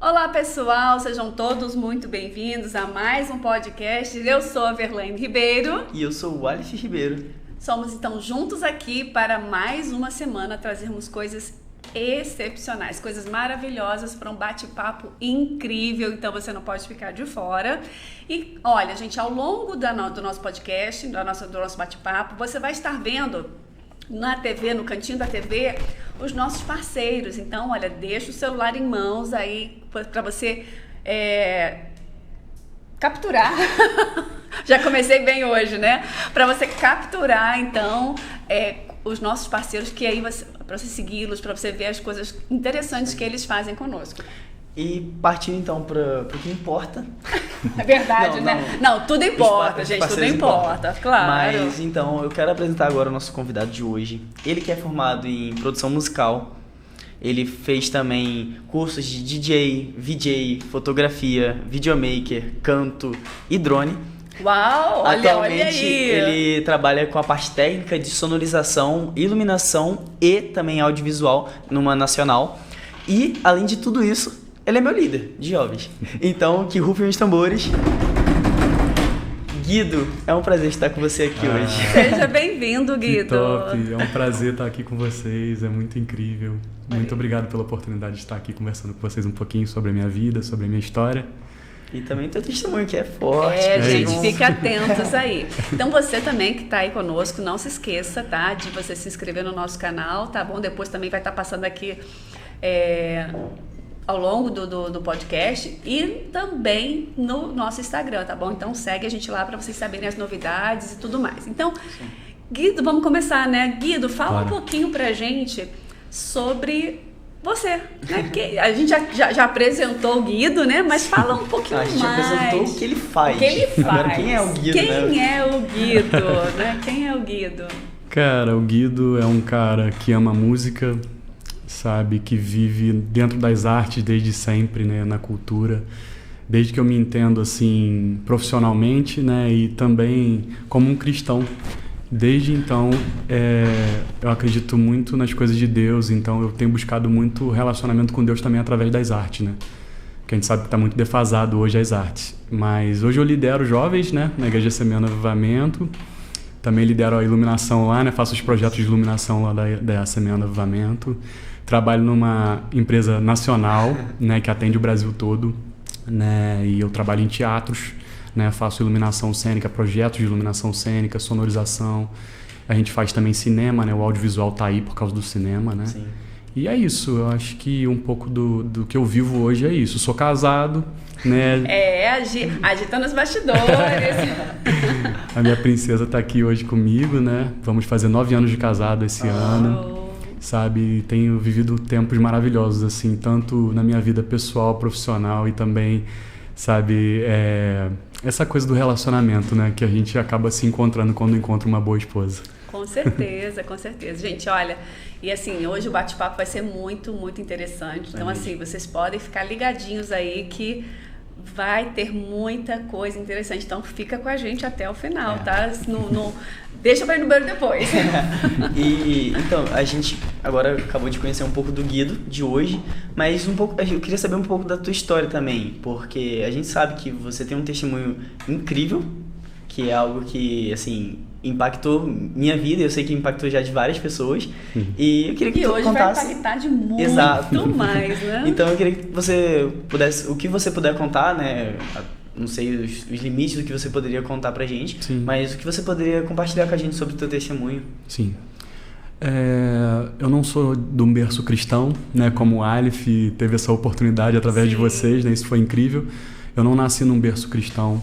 Olá pessoal, sejam todos muito bem-vindos a mais um podcast. Eu sou a Verlaine Ribeiro. E eu sou o Aleph Ribeiro. Somos então juntos aqui para mais uma semana trazermos coisas excepcionais, coisas maravilhosas para um bate-papo incrível, então você não pode ficar de fora. E olha, gente, ao longo do nosso podcast, do nosso bate-papo, você vai estar vendo na TV, no cantinho da TV, os nossos parceiros. Então, olha, deixa o celular em mãos aí para você capturar. Já comecei bem hoje, né? Para você capturar, então, os nossos parceiros, que aí para você segui-los, para você ver as coisas interessantes que eles fazem conosco. E partindo então para o que importa. É verdade, né? Não, tudo importa, gente, tudo importa, claro. Mas então, eu quero apresentar agora o nosso convidado de hoje. Ele que é formado em produção musical. Ele fez também cursos de DJ, VJ, fotografia, videomaker, canto e drone. Uau, Atualmente, olha aí. ele trabalha com a parte técnica de sonorização, iluminação e também audiovisual numa nacional. E, além de tudo isso, ele é meu líder de jovens. Então, que rufem os tambores. Guido, é um prazer estar com você aqui hoje. Seja bem-vindo, Guido. Que top, é um prazer estar aqui com vocês, é muito incrível. Muito obrigado pela oportunidade de estar aqui conversando com vocês um pouquinho sobre a minha vida, sobre a minha história. E também teu testemunho, que é forte. Gente, fica atentos aí. Então você também que está aí conosco, não se esqueça, tá? De você se inscrever no nosso canal, tá bom? Depois também vai estar passando aqui ao longo do podcast e também no nosso Instagram, tá bom? Então segue a gente lá para vocês saberem as novidades e tudo mais. Então, Guido, vamos começar, né? Guido, fala um pouquinho pra gente sobre você, né? Que a gente já apresentou o Guido, né? Mas fala um pouquinho mais. A gente apresentou o que ele faz. O que ele faz. Agora, quem é o Guido, Quem é o Guido, né? Quem é o Guido? Cara, o Guido é um cara que ama música, sabe? Que vive dentro das artes desde sempre, né? Na cultura. Desde que eu me entendo, assim, profissionalmente, né? E também como um cristão. Desde então, eu acredito muito nas coisas de Deus, então eu tenho buscado muito relacionamento com Deus também através das artes, né? Porque a gente sabe que está muito defasado hoje as artes. Mas hoje eu lidero jovens, né? Na Igreja Semeando Avivamento. Também lidero a iluminação lá, né? Faço os projetos de iluminação lá da Semeando Avivamento. Trabalho numa empresa nacional, né? Que atende o Brasil todo, né? E eu trabalho em teatros. Né, faço iluminação cênica, projetos de iluminação cênica, sonorização. A gente faz também cinema, né? O audiovisual tá aí por causa do cinema, né? Sim. E é isso, eu acho que um pouco do que eu vivo hoje é isso. Sou casado, né? Agitando os bastidores. A minha princesa tá aqui hoje comigo, né? Vamos fazer 9 anos de casado esse ano. Sabe, tenho vivido tempos maravilhosos, assim, tanto na minha vida pessoal, profissional e também, sabe, essa coisa do relacionamento, né? Que a gente acaba se encontrando quando encontra uma boa esposa. Com certeza, com certeza. Gente, olha, e assim, hoje o bate-papo vai ser muito, muito interessante. Então, assim, vocês podem ficar ligadinhos aí que vai ter muita coisa interessante. Então, fica com a gente até o final, tá? Deixa pra ir no banheiro depois. E então, a gente agora acabou de conhecer um pouco do Guido de hoje, mas eu queria saber um pouco da tua história também, porque a gente sabe que você tem um testemunho incrível, que é algo que, assim, impactou minha vida, eu sei que impactou já de várias pessoas, e eu queria que tu hoje contasse... vai impactar de muito Exato. mais, né? Então eu queria que você pudesse, o que você puder contar, né? Não sei os limites do que você poderia contar pra gente, Sim. mas o que você poderia compartilhar com a gente sobre o teu testemunho. Sim. Eu não sou de um berço cristão, né? Como o Aleph teve essa oportunidade através de vocês, né? Isso foi incrível. Eu não nasci num berço cristão,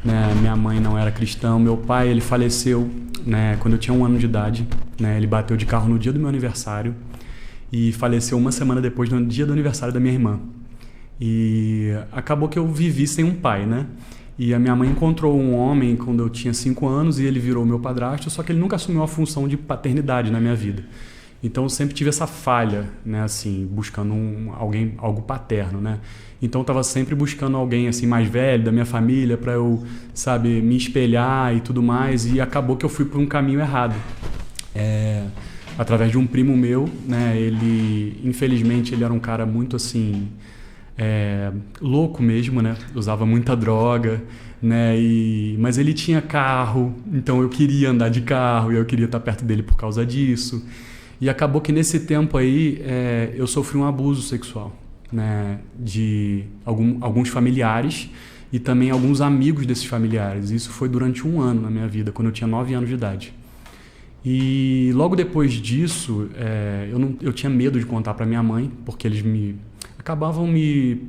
né? Minha mãe não era cristã. Meu pai, ele faleceu, né? Quando eu tinha 1 ano de idade, né? Ele bateu de carro no dia do meu aniversário e faleceu 1 semana depois, no dia do aniversário da minha irmã. E acabou que eu vivi sem um pai, né? E a minha mãe encontrou um homem quando eu tinha 5 anos e ele virou meu padrasto, só que ele nunca assumiu a função de paternidade na minha vida. Então eu sempre tive essa falha, né, assim, buscando algo paterno, né? Então eu estava sempre buscando alguém assim mais velho da minha família para eu, sabe, me espelhar e tudo mais, e acabou que eu fui por um caminho errado. Através de um primo meu, né? Ele, infelizmente, ele era um cara muito assim louco mesmo, né? Usava muita droga, né? Mas ele tinha carro, então eu queria andar de carro e eu queria estar perto dele por causa disso. E acabou que nesse tempo aí eu sofri um abuso sexual, né? De alguns familiares e também alguns amigos desses familiares. Isso foi durante 1 ano na minha vida, quando eu tinha 9 anos de idade. E logo depois disso, eu tinha medo de contar para minha mãe, porque eles acabavam me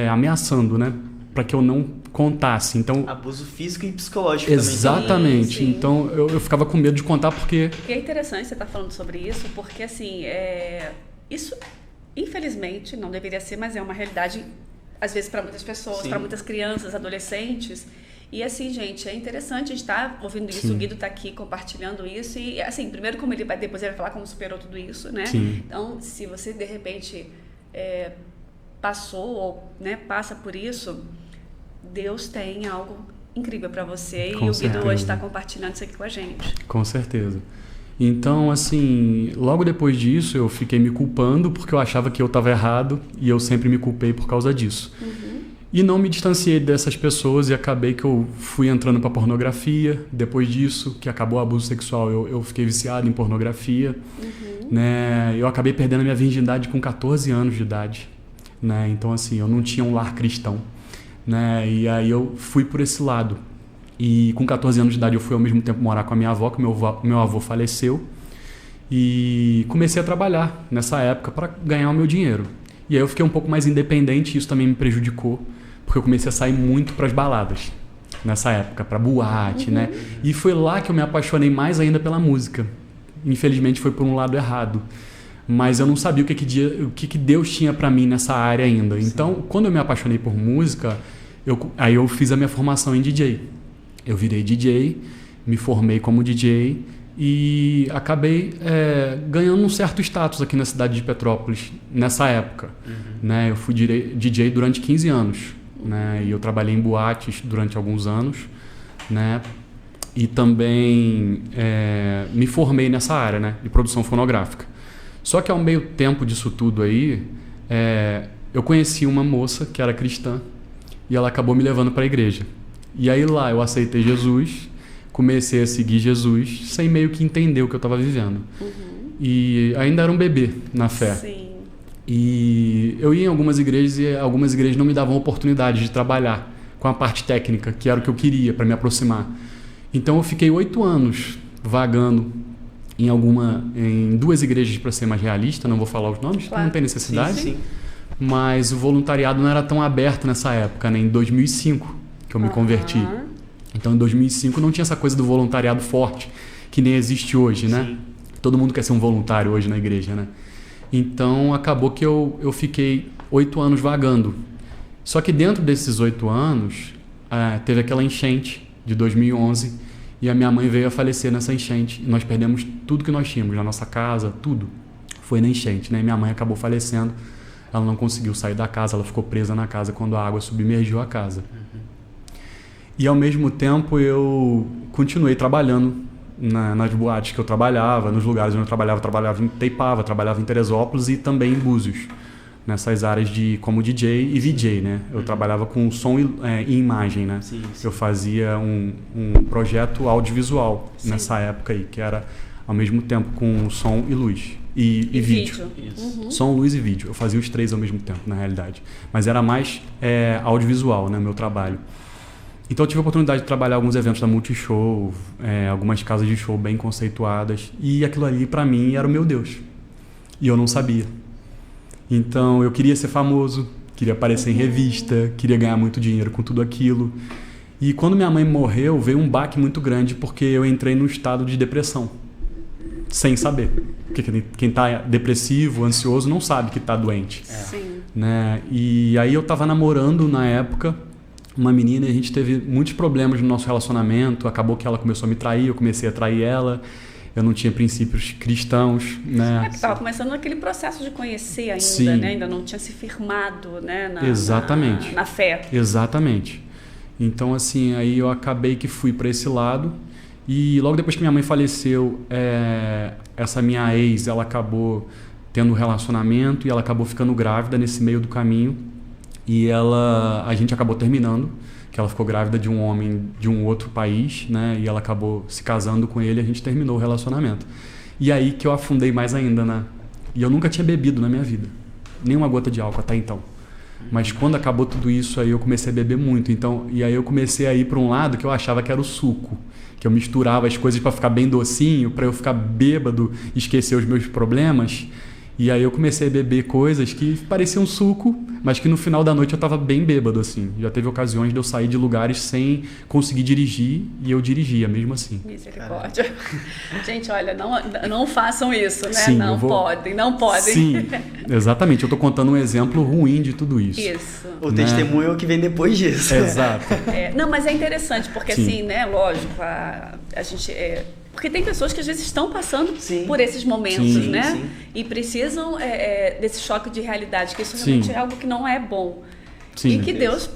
ameaçando, né? Para que eu não contasse. Então, abuso físico e psicológico exatamente. Também. Sim. Então eu ficava com medo de contar porque... E é interessante você estar falando sobre isso, porque assim, isso infelizmente não deveria ser, mas é uma realidade às vezes para muitas pessoas, para muitas crianças, adolescentes. E assim, gente, é interessante a gente estar ouvindo isso, Sim. o Guido está aqui compartilhando isso e assim, primeiro como depois ele vai falar como superou tudo isso, né? Sim. Então, se você de repente passou ou, né, passa por isso, Deus tem algo incrível para você Com e o certeza. Guido hoje está compartilhando isso aqui com a gente. Com certeza. Então, assim, logo depois disso eu fiquei me culpando porque eu achava que eu estava errado e eu sempre me culpei por causa disso. E não me distanciei dessas pessoas e acabei que eu fui entrando para pornografia. Depois disso, que acabou o abuso sexual, eu fiquei viciado em pornografia. Né? Eu acabei perdendo a minha virgindade com 14 anos de idade. Né? Então, assim, eu não tinha um lar cristão. Né? E aí eu fui por esse lado. E com 14 anos de idade eu fui ao mesmo tempo morar com a minha avó, que meu avô faleceu. E comecei a trabalhar nessa época para ganhar o meu dinheiro. E aí eu fiquei um pouco mais independente e isso também me prejudicou, porque eu comecei a sair muito para as baladas nessa época, para boate, né? E foi lá que eu me apaixonei mais ainda pela música. Infelizmente foi por um lado errado, mas eu não sabia o que Deus tinha para mim nessa área ainda. Então, quando eu me apaixonei por música, aí eu fiz a minha formação em DJ. Eu virei DJ, me formei como DJ e acabei ganhando um certo status aqui na cidade de Petrópolis nessa época. Né? Eu fui DJ durante 15 anos, né? E eu trabalhei em boates durante alguns anos, né? E também me formei nessa área, né? De produção fonográfica. Só que ao meio tempo disso tudo aí, eu conheci uma moça que era cristã e ela acabou me levando para a igreja. E aí lá eu aceitei Jesus, comecei a seguir Jesus sem meio que entender o que eu estava vivendo. E ainda era um bebê na fé. Sim. E eu ia em algumas igrejas e algumas igrejas não me davam oportunidade de trabalhar com a parte técnica, que era o que eu queria para me aproximar. Então eu fiquei 8 anos vagando em 2 igrejas, para ser mais realista, não vou falar os nomes, Claro. não tem necessidade. Sim. Mas o voluntariado não era tão aberto nessa época, né? Em 2005 que eu me converti. Então em 2005 não tinha essa coisa do voluntariado forte, que nem existe hoje, né? Sim. Todo mundo quer ser um voluntário hoje na igreja, né? Então acabou que eu fiquei 8 anos vagando. Só que dentro desses 8 anos, teve aquela enchente de 2011 e a minha mãe veio a falecer nessa enchente. E nós perdemos tudo que nós tínhamos na nossa casa, tudo. Foi na enchente, né? Minha mãe acabou falecendo. Ela não conseguiu sair da casa, ela ficou presa na casa quando a água submergiu a casa. E ao mesmo tempo eu continuei trabalhando nas boates que eu trabalhava, nos lugares onde eu trabalhava em Teipava, trabalhava em Teresópolis e também em Búzios, nessas áreas como DJ e VJ, né? Eu trabalhava com som e imagem, né? Sim. Eu fazia um projeto audiovisual nessa época aí, que era ao mesmo tempo com som e luz e vídeo. Isso. Som, luz e vídeo. Eu fazia os 3 ao mesmo tempo, na realidade. Mas era mais audiovisual, né? Meu trabalho. Então eu tive a oportunidade de trabalhar alguns eventos da Multishow, algumas casas de show bem conceituadas. E aquilo ali, pra mim, era o meu Deus. E eu não sabia. Então eu queria ser famoso, queria aparecer em revista, queria ganhar muito dinheiro com tudo aquilo. E quando minha mãe morreu, veio um baque muito grande porque eu entrei num estado de depressão. Sem saber. Porque quem tá depressivo, ansioso, não sabe que tá doente. Sim. Né? E aí eu tava namorando na época uma menina e a gente teve muitos problemas no nosso relacionamento. Acabou que ela começou a me trair, eu comecei a trair ela. Eu não tinha princípios cristãos, né? Estava começando aquele processo de conhecer ainda, Sim. né? Ainda não tinha se firmado, né? Exatamente. Na fé. Exatamente. Então, assim, aí eu acabei que fui para esse lado. E logo depois que minha mãe faleceu, essa minha ex, ela acabou tendo um relacionamento e ela acabou ficando grávida nesse meio do caminho. e a gente acabou terminando, que ela ficou grávida de um homem de um outro país, né? E ela acabou se casando com ele e a gente terminou o relacionamento. E aí que eu afundei mais ainda, né? E eu nunca tinha bebido na minha vida, nem uma gota de álcool até então. Mas quando acabou tudo isso, aí eu comecei a beber muito. Então, e aí eu comecei a ir para um lado que eu achava que era o suco, que eu misturava as coisas para ficar bem docinho, para eu ficar bêbado, esquecer os meus problemas. E aí eu comecei a beber coisas que pareciam suco, mas que no final da noite eu estava bem bêbado, assim. Já teve ocasiões de eu sair de lugares sem conseguir dirigir, e eu dirigia mesmo assim. Misericórdia. Gente, olha, não façam isso, né? Sim, não podem. Sim, exatamente. Eu estou contando um exemplo ruim de tudo isso. Isso. O testemunho é o que vem depois disso. Exato. Não, mas é interessante, porque Sim. assim, né, lógico, a gente... Porque tem pessoas que às vezes estão passando por esses momentos, Sim, né? sim. E precisam desse choque de realidade, que isso realmente é algo que não é bom. Sim. E que Deus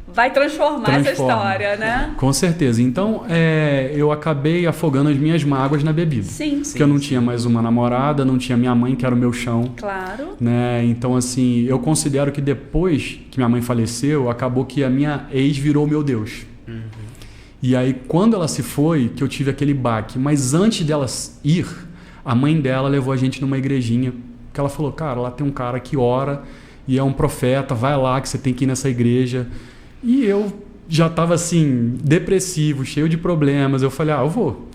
vai transformar essa história, né? Com certeza. Então, eu acabei afogando as minhas mágoas na bebida. Sim. Porque eu não tinha mais uma namorada, não tinha minha mãe, que era o meu chão. Claro. Né? Então, assim, eu considero que depois que minha mãe faleceu, acabou que a minha ex virou meu Deus. Uhum. E aí, quando ela se foi, que eu tive aquele baque. Mas antes dela ir, a mãe dela levou a gente numa igrejinha. Que ela falou, cara, lá tem um cara que ora e é um profeta, vai lá que você tem que ir nessa igreja. E eu já estava assim, depressivo, cheio de problemas. Eu falei, eu vou.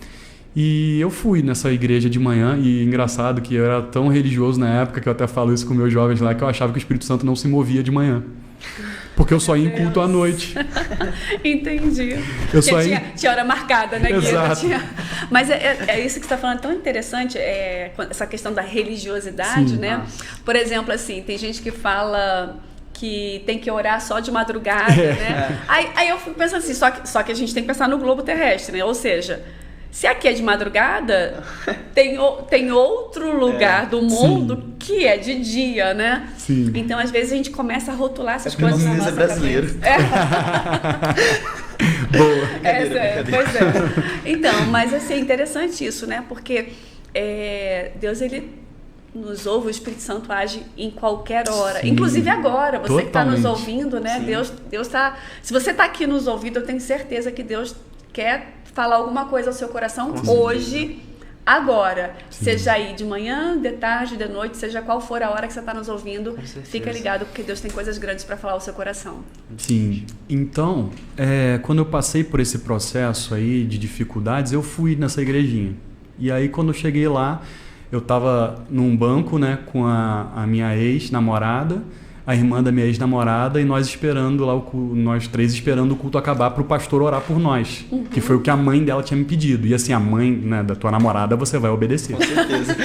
E eu fui nessa igreja de manhã. E engraçado que eu era tão religioso na época, que eu até falo isso com meus jovens lá, que eu achava que o Espírito Santo não se movia de manhã. Porque eu só ia em culto à noite. Entendi. Tinha hora marcada, né? Exato. Mas é isso que você está falando, tão interessante, essa questão da religiosidade, Sim. né? Por exemplo, assim, tem gente que fala que tem que orar só de madrugada, né? Aí eu fico pensando assim, só que a gente tem que pensar no globo terrestre, né? Ou seja, se aqui é de madrugada, tem outro lugar do mundo que é de dia, né? Sim. Então, às vezes, a gente começa a rotular essas coisas na nossa brasileiro. Boa. Pois é. Então, mas assim, é interessante isso, né? Porque Deus, ele nos ouve, o Espírito Santo age em qualquer hora. Sim. Inclusive agora, você que está nos Totalmente. ouvindo, né? Sim. Deus está... Se você está aqui nos ouvindo, eu tenho certeza que Deus quer falar alguma coisa ao seu coração hoje, agora. Sim. Seja aí de manhã, de tarde, de noite, seja qual for a hora que você está nos ouvindo, fica ligado, porque Deus tem coisas grandes para falar ao seu coração. Sim. Então, quando eu passei por esse processo aí de dificuldades, eu fui nessa igrejinha. E aí, quando eu cheguei lá, eu estava num banco, né, com a minha ex-namorada, a irmã da minha ex-namorada, e nós esperando lá, nós três esperando o culto acabar para o pastor orar por nós. Uhum. Que foi o que a mãe dela tinha me pedido. E assim, a mãe, né, da tua namorada, você vai obedecer. Com certeza.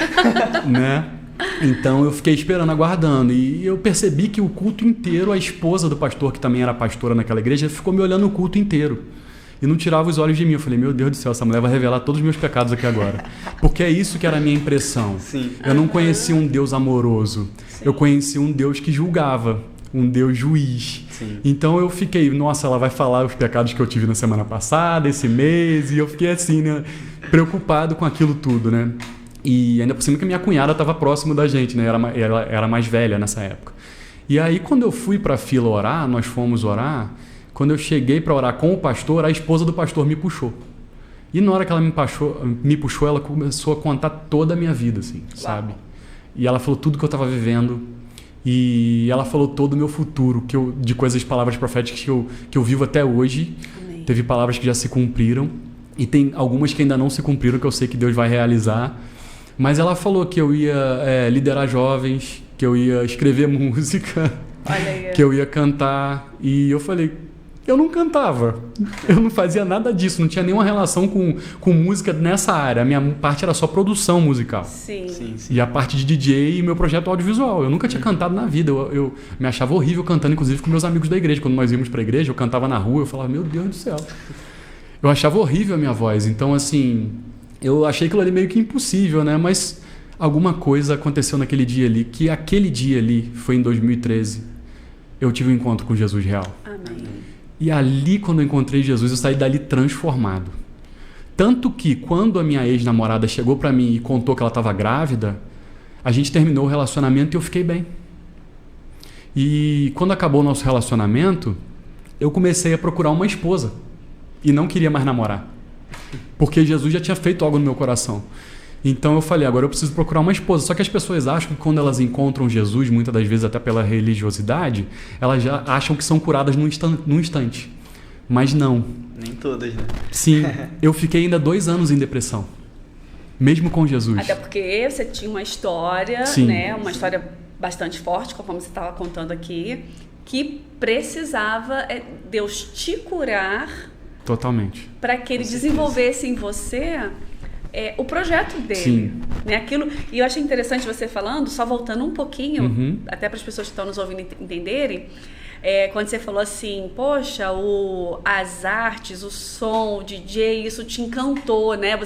Né? Então eu fiquei esperando, aguardando. E eu percebi que o culto inteiro, a esposa do pastor, que também era pastora naquela igreja, ficou me olhando o culto inteiro. E não tirava os olhos de mim. Eu falei, meu Deus do céu, essa mulher vai revelar todos os meus pecados aqui agora. Porque é isso que era a minha impressão. Sim. Eu não conhecia um Deus amoroso. Sim. Eu conhecia um Deus que julgava, um Deus juiz. Sim. Então eu fiquei, nossa, ela vai falar os pecados que eu tive na semana passada, esse mês. E eu fiquei assim, né, preocupado com aquilo tudo, né? E ainda por cima que minha cunhada estava próximo da gente, né? Ela era mais velha nessa época. E aí quando eu fui para a fila orar, nós fomos orar. Quando eu cheguei para orar com o pastor, a esposa do pastor me puxou. E na hora que ela me puxou, ela começou a contar toda a minha vida, assim, sabe? E ela falou tudo que eu estava vivendo. E ela falou todo o meu futuro, de palavras proféticas que eu vivo até hoje. Amém. Teve palavras que já se cumpriram. E tem algumas que ainda não se cumpriram, que eu sei que Deus vai realizar. Mas ela falou que eu ia liderar jovens, que eu ia escrever música, que eu ia cantar. E eu falei... Eu não cantava, eu não fazia nada disso, não tinha nenhuma relação com música nessa área. A minha parte era só produção musical. Sim. Sim. E a parte de DJ e meu projeto audiovisual. Eu nunca tinha cantado na vida, eu me achava horrível cantando, inclusive com meus amigos da igreja. Quando nós íamos para a igreja, eu cantava na rua, eu falava, meu Deus do céu. Eu achava horrível a minha voz, então assim, eu achei aquilo ali meio que impossível, né? Mas alguma coisa aconteceu naquele dia ali, que aquele dia ali, foi em 2013, eu tive um encontro com Jesus real. Amém. E ali, quando eu encontrei Jesus, eu saí dali transformado. Tanto que, quando a minha ex-namorada chegou para mim e contou que ela estava grávida, a gente terminou o relacionamento e eu fiquei bem. E quando acabou o nosso relacionamento, eu comecei a procurar uma esposa e não queria mais namorar, porque Jesus já tinha feito algo no meu coração. Então eu falei, agora eu preciso procurar uma esposa. Só que as pessoas acham que quando elas encontram Jesus, muitas das vezes até pela religiosidade, elas já acham que são curadas num instante. Mas não. Nem todas, né? Sim, eu fiquei ainda 2 anos em depressão, mesmo com Jesus. Até porque você tinha uma história, Sim. né? Uma história bastante forte, conforme você estava contando aqui, que precisava Deus te curar. Totalmente. Para que ele desenvolvesse em você o projeto dele. Sim. Né? Aquilo, e eu achei interessante você falando, só voltando um pouquinho, até para as pessoas que estão nos ouvindo entenderem, quando você falou assim, poxa, as artes, o som, o DJ, isso te encantou, né?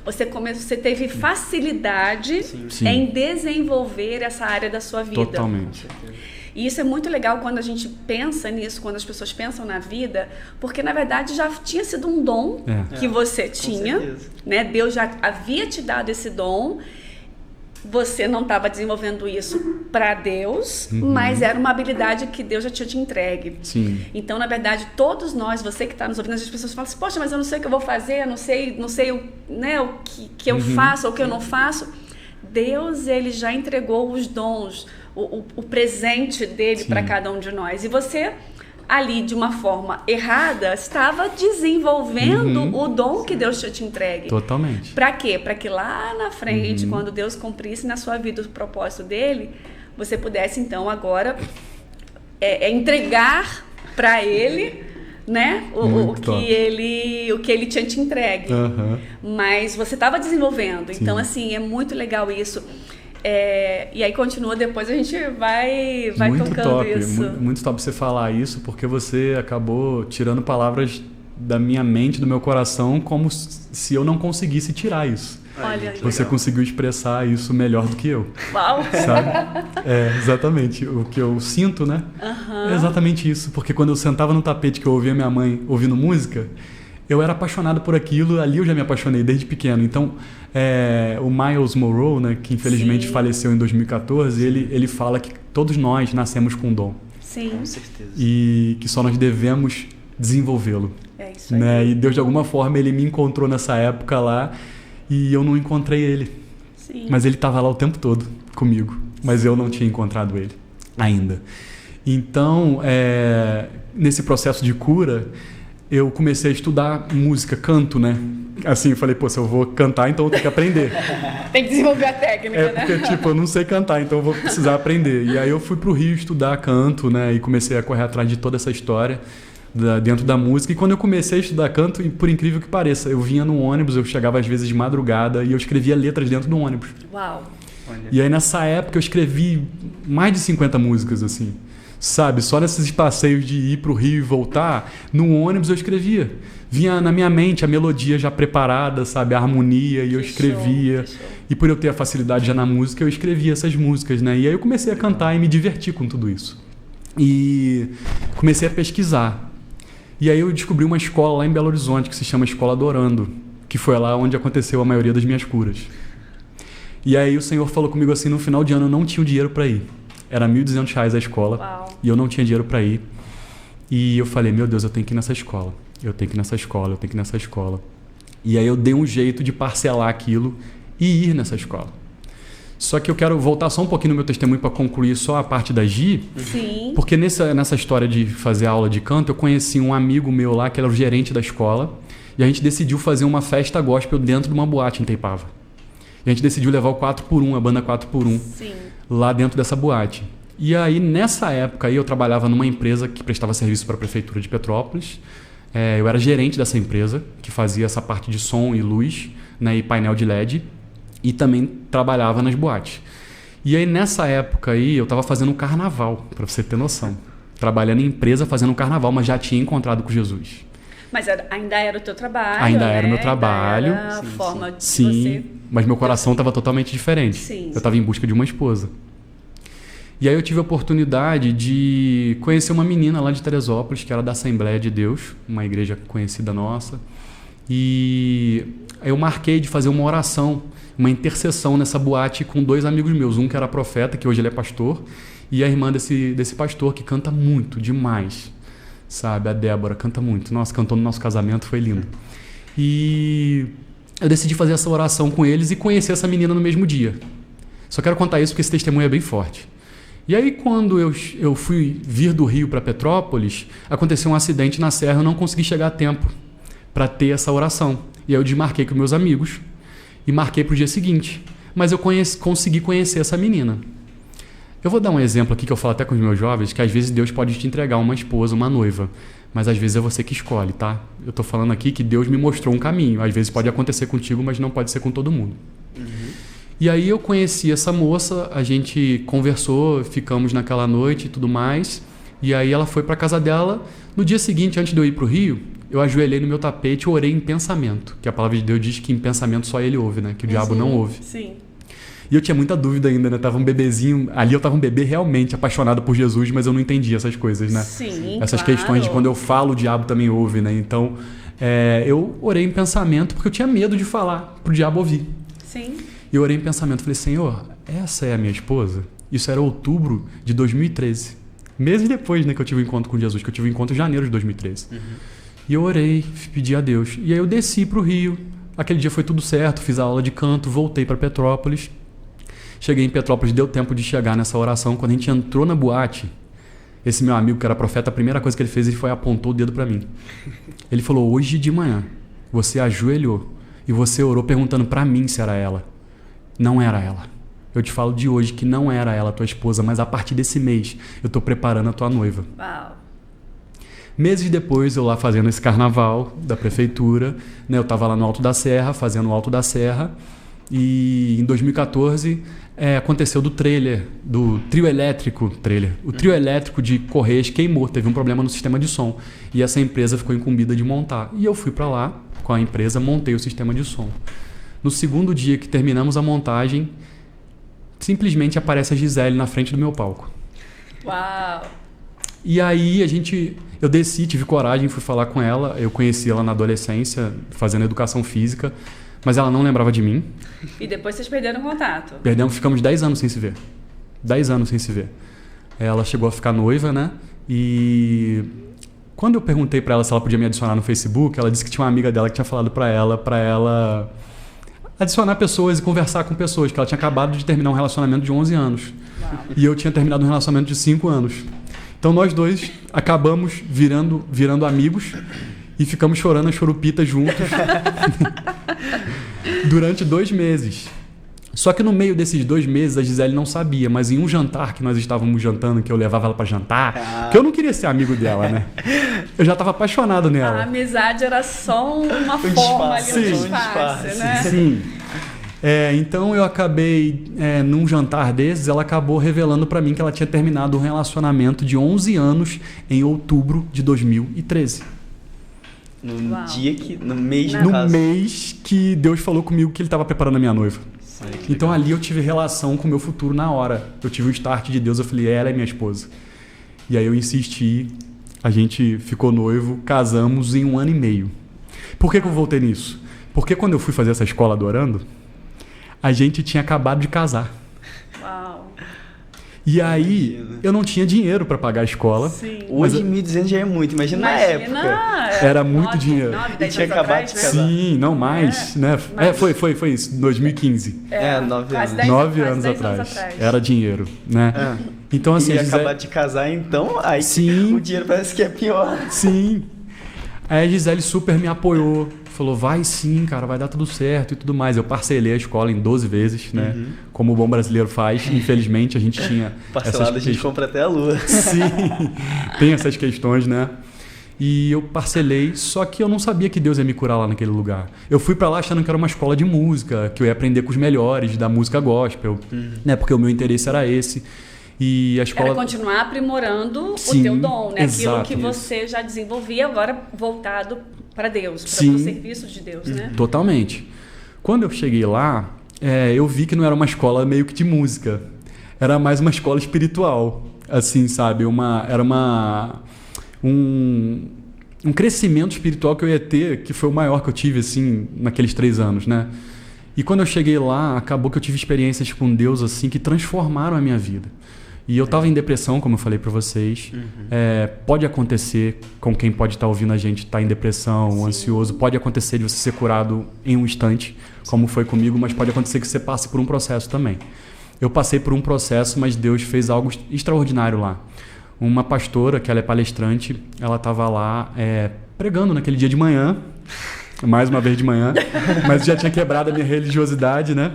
Você teve facilidade Sim. em desenvolver essa área da sua vida. Totalmente. E isso é muito legal quando a gente pensa nisso, quando as pessoas pensam na vida, porque na verdade já tinha sido um dom que você tinha, né? Deus já havia te dado esse dom, você não estava desenvolvendo isso para Deus, mas era uma habilidade que Deus já tinha te entregue. Sim. Então, na verdade, todos nós, você que está nos ouvindo, as pessoas falam assim, poxa, mas eu não sei o que eu vou fazer, eu não sei o que eu faço ou o que eu não faço. Deus, ele já entregou os dons, o presente dele para cada um de nós. E você, ali, de uma forma errada, estava desenvolvendo o dom que Deus tinha te entregue. Totalmente. Para quê? Para que lá na frente, quando Deus cumprisse na sua vida o propósito dele, você pudesse, então, agora entregar para ele, né, o que ele tinha te entregue. Mas você estava desenvolvendo. Sim. Então, assim, é muito legal isso. E aí continua, depois a gente vai muito tocando top, isso. Muito top você falar isso, porque você acabou tirando palavras da minha mente, do meu coração, como se eu não conseguisse tirar isso. Olha aí. Você conseguiu expressar isso melhor do que eu. Uau! Sabe? Exatamente. O que eu sinto, né? É exatamente isso. Porque quando eu sentava no tapete que eu ouvia minha mãe ouvindo música, eu era apaixonado por aquilo, ali eu já me apaixonei desde pequeno. Então, o Miles Monroe, né, que infelizmente faleceu em 2014, ele fala que todos nós nascemos com um dom. Sim. Com certeza. E que só nós devemos desenvolvê-lo. É isso aí. Né? E Deus, de alguma forma, ele me encontrou nessa época lá e eu não encontrei ele. Sim. Mas ele estava lá o tempo todo comigo. Mas eu não tinha encontrado ele ainda. Então, nesse processo de cura, eu comecei a estudar música, canto, né? Assim, eu falei, pô, se eu vou cantar, então eu tenho que aprender. Tem que desenvolver a técnica, né? Porque, tipo, eu não sei cantar, então eu vou precisar aprender. E aí eu fui pro Rio estudar canto, né? E comecei a correr atrás de toda essa história dentro da música. E quando eu comecei a estudar canto, por incrível que pareça, eu vinha no ônibus, eu chegava às vezes de madrugada e eu escrevia letras dentro do ônibus. Uau! E aí nessa época eu escrevi mais de 50 músicas, assim. Sabe, só nesses passeios de ir pro Rio e voltar, no ônibus eu escrevia. Vinha na minha mente a melodia já preparada, sabe, a harmonia, e eu escrevia. Que show. E por eu ter a facilidade já na música, eu escrevia essas músicas, né? E aí eu comecei a cantar e me divertir com tudo isso. E comecei a pesquisar. E aí eu descobri uma escola lá em Belo Horizonte que se chama Escola Adorando, que foi lá onde aconteceu a maioria das minhas curas. E aí o Senhor falou comigo assim, no final de ano eu não tinha o dinheiro para ir. Era R$ 1.200 a escola. Uau. E eu não tinha dinheiro para ir. E eu falei, meu Deus, eu tenho que ir nessa escola. Eu tenho que ir nessa escola, eu tenho que ir nessa escola. E aí eu dei um jeito de parcelar aquilo e ir nessa escola. Só que eu quero voltar só um pouquinho no meu testemunho para concluir só a parte da Gi. Sim. Porque nessa história de fazer aula de canto, eu conheci um amigo meu lá, que era o gerente da escola. E a gente decidiu fazer uma festa gospel dentro de uma boate em Itaipava. E a gente decidiu levar o 4x1, a banda 4x1. Sim. Lá dentro dessa boate. E aí, nessa época aí, eu trabalhava numa empresa que prestava serviço para a Prefeitura de Petrópolis. Eu era gerente dessa empresa, que fazia essa parte de som e luz, né, e painel de LED. E também trabalhava nas boates. E aí, nessa época aí, eu estava fazendo um carnaval, para você ter noção. Trabalhando em empresa, fazendo um carnaval, mas já tinha encontrado com Jesus. Mas ainda era o teu trabalho, Ainda né? era o meu trabalho. Ainda era a forma de Sim, você... mas meu coração estava totalmente diferente. Sim. Eu estava em busca de uma esposa. E aí eu tive a oportunidade de conhecer uma menina lá de Teresópolis, que era da Assembleia de Deus, uma igreja conhecida nossa. E eu marquei de fazer uma oração, uma intercessão nessa boate com 2 amigos meus. Um que era profeta, que hoje ele é pastor, e a irmã desse pastor que canta muito, demais, sabe? A Débora canta muito. Nossa, cantou no nosso casamento, foi lindo. E eu decidi fazer essa oração com eles e conhecer essa menina no mesmo dia. Só quero contar isso porque esse testemunho é bem forte. E aí, quando eu fui vir do Rio para Petrópolis, aconteceu um acidente na serra, eu não consegui chegar a tempo para ter essa oração. E aí eu desmarquei com meus amigos e marquei para o dia seguinte. Mas eu consegui conhecer essa menina. Eu vou dar um exemplo aqui que eu falo até com os meus jovens, que às vezes Deus pode te entregar uma esposa, uma noiva, mas às vezes é você que escolhe, tá? Eu tô falando aqui que Deus me mostrou um caminho. Às vezes pode acontecer contigo, mas não pode ser com todo mundo. E aí eu conheci essa moça, a gente conversou, ficamos naquela noite e tudo mais. E aí ela foi para casa dela. No dia seguinte, antes de eu ir pro Rio, eu ajoelhei no meu tapete e orei em pensamento. Que a palavra de Deus diz que em pensamento só ele ouve, né? Que o diabo não ouve. Sim. E eu tinha muita dúvida ainda, né? Tava um bebezinho, ali eu tava um bebê realmente apaixonado por Jesus, mas eu não entendia essas coisas, né? Sim, essas claro. questões de quando eu falo, o diabo também ouve, né? Então, eu orei em pensamento porque eu tinha medo de falar pro diabo ouvir. Sim. E eu orei em pensamento, falei, Senhor, essa é a minha esposa? Isso era outubro de 2013. Meses depois, né, que eu tive um encontro com Jesus, que eu tive um encontro em janeiro de 2013. E eu orei, pedi a Deus. E aí eu desci pro Rio. Aquele dia foi tudo certo, fiz a aula de canto, voltei para Petrópolis. Cheguei em Petrópolis, deu tempo de chegar nessa oração. Quando a gente entrou na boate, esse meu amigo que era profeta, a primeira coisa que ele fez, ele foi apontou o dedo para mim. Ele falou, hoje de manhã, você ajoelhou e você orou perguntando para mim se era ela. Não era ela. Eu te falo de hoje que não era ela, tua esposa, mas a partir desse mês eu tô preparando a tua noiva. Uau. Meses depois, eu lá fazendo esse carnaval da prefeitura, né, eu tava lá no Alto da Serra, fazendo o Alto da Serra, e em 2014 aconteceu do trio elétrico de Correios queimou, teve um problema no sistema de som, e essa empresa ficou incumbida de montar. E eu fui para lá com a empresa, montei o sistema de som. No segundo dia que terminamos a montagem, simplesmente aparece a Gisele na frente do meu palco. Uau! E aí eu desci, tive coragem, fui falar com ela. Eu conheci ela na adolescência, fazendo educação física, mas ela não lembrava de mim. E depois vocês perderam contato? Ficamos 10 anos sem se ver. 10 anos sem se ver. Ela chegou a ficar noiva, né? E quando eu perguntei pra ela se ela podia me adicionar no Facebook, ela disse que tinha uma amiga dela que tinha falado pra ela adicionar pessoas e conversar com pessoas, que ela tinha acabado de terminar um relacionamento de 11 anos. Uau. E eu tinha terminado um relacionamento de 5 anos. Então nós dois acabamos virando amigos e ficamos chorando a chorupita juntos durante 2 meses. Só que no meio desses 2 meses a Gisele não sabia, mas em um jantar que nós estávamos jantando, que eu levava ela para jantar, porque eu não queria ser amigo dela, né? Eu já estava apaixonado nela. A amizade era só uma forma ali, um disfarce, né? Sim. Então eu acabei, num jantar desses, ela acabou revelando para mim que ela tinha terminado um relacionamento de 11 anos em outubro de 2013. No mês que Deus falou comigo que ele estava preparando a minha noiva. Então ali eu tive relação com o meu futuro na hora. Eu tive o start de Deus, eu falei, ela é minha esposa. E aí eu insisti, a gente ficou noivo, casamos em 1 ano e meio. Por que eu voltei nisso? Porque quando eu fui fazer essa escola adorando, a gente tinha acabado de casar. Uau. E aí eu não tinha dinheiro para pagar a escola. Sim. Hoje 1.200 já é muito, imagina na época. Era muito dinheiro. 10 tinha anos acabado atrás, de né? casar. Sim, não mais, né? Foi isso, 2015. 9 quase anos. 10 9 quase anos 10 atrás. Era dinheiro, né? Então assim, e acabar de casar, então, aí Sim. o dinheiro parece que é pior. Sim. Aí a Gisele super me apoiou. Falou, vai sim, cara, vai dar tudo certo e tudo mais. Eu parcelei a escola em 12 vezes, né? Como o bom brasileiro faz. Infelizmente, a gente tinha... Parcelado a gente compra até a lua. Sim, tem essas questões, né? E eu parcelei, só que eu não sabia que Deus ia me curar lá naquele lugar. Eu fui pra lá achando que era uma escola de música, que eu ia aprender com os melhores da música gospel, né? Porque o meu interesse era esse. E a escola... Era continuar aprimorando Sim, o teu dom, né? Aquilo exato, que você já desenvolvia, agora voltado para Deus, para o serviço de Deus, né? Totalmente. Quando eu cheguei lá, eu vi que não era uma escola meio que de música. Era mais uma escola espiritual. Assim, sabe? Era um crescimento espiritual que eu ia ter, que foi o maior que eu tive, assim, naqueles 3 anos, né? E quando eu cheguei lá, acabou que eu tive experiências com Deus, assim, que transformaram a minha vida. E eu estava em depressão, como eu falei para vocês. Pode acontecer com quem pode estar ouvindo a gente, estar em depressão, ansioso. Pode acontecer de você ser curado em um instante, como foi comigo, mas pode acontecer que você passe por um processo também. Eu passei por um processo, mas Deus fez algo extraordinário lá. Uma pastora, que ela é palestrante, ela estava lá pregando naquele dia de manhã, mais uma vez de manhã, mas já tinha quebrado a minha religiosidade, né?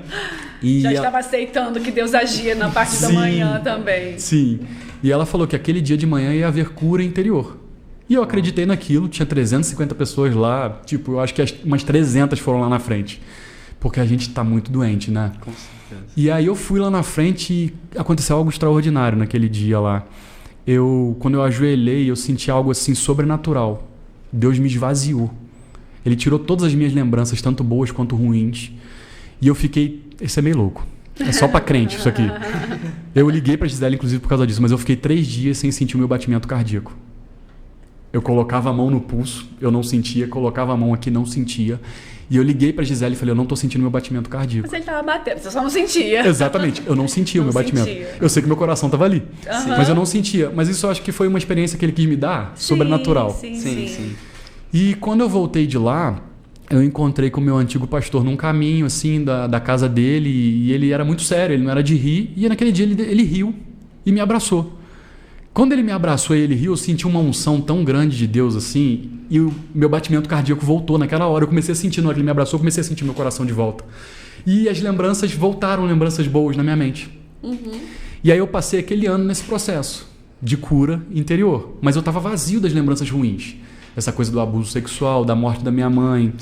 E já estava aceitando que Deus agia na parte da manhã também. Sim. E ela falou que aquele dia de manhã ia haver cura interior. E eu acreditei naquilo, tinha 350 pessoas lá, tipo, eu acho que umas 300 foram lá na frente. Porque a gente está muito doente, né? Com certeza. E aí eu fui lá na frente e aconteceu algo extraordinário naquele dia lá. Quando eu ajoelhei, eu senti algo assim sobrenatural. Deus me esvaziou. Ele tirou todas as minhas lembranças, tanto boas quanto ruins. E eu fiquei... Isso é meio louco. É só pra crente isso aqui. Eu liguei pra Gisele, inclusive, por causa disso. Mas eu fiquei 3 dias sem sentir o meu batimento cardíaco. Eu colocava a mão no pulso, eu não sentia. Colocava a mão aqui, não sentia. E eu liguei pra Gisele e falei, eu não tô sentindo meu batimento cardíaco. Mas ele tava batendo, você só não sentia. Exatamente, eu não sentia o meu batimento. Eu sei que meu coração tava ali, mas eu não sentia. Mas isso eu acho que foi uma experiência que ele quis me dar, sobrenatural. Sim. E quando eu voltei de lá, eu encontrei com o meu antigo pastor num caminho, assim, da casa dele, e ele era muito sério, ele não era de rir, e naquele dia ele riu e me abraçou. Quando ele me abraçou e ele riu, eu senti uma unção tão grande de Deus, assim, e o meu batimento cardíaco voltou naquela hora. Eu comecei a sentir, na hora que ele me abraçou, eu comecei a sentir meu coração de volta. E as lembranças voltaram, lembranças boas na minha mente. E aí eu passei aquele ano nesse processo de cura interior, mas eu estava vazio das lembranças ruins. Essa coisa do abuso sexual, da morte da minha mãe,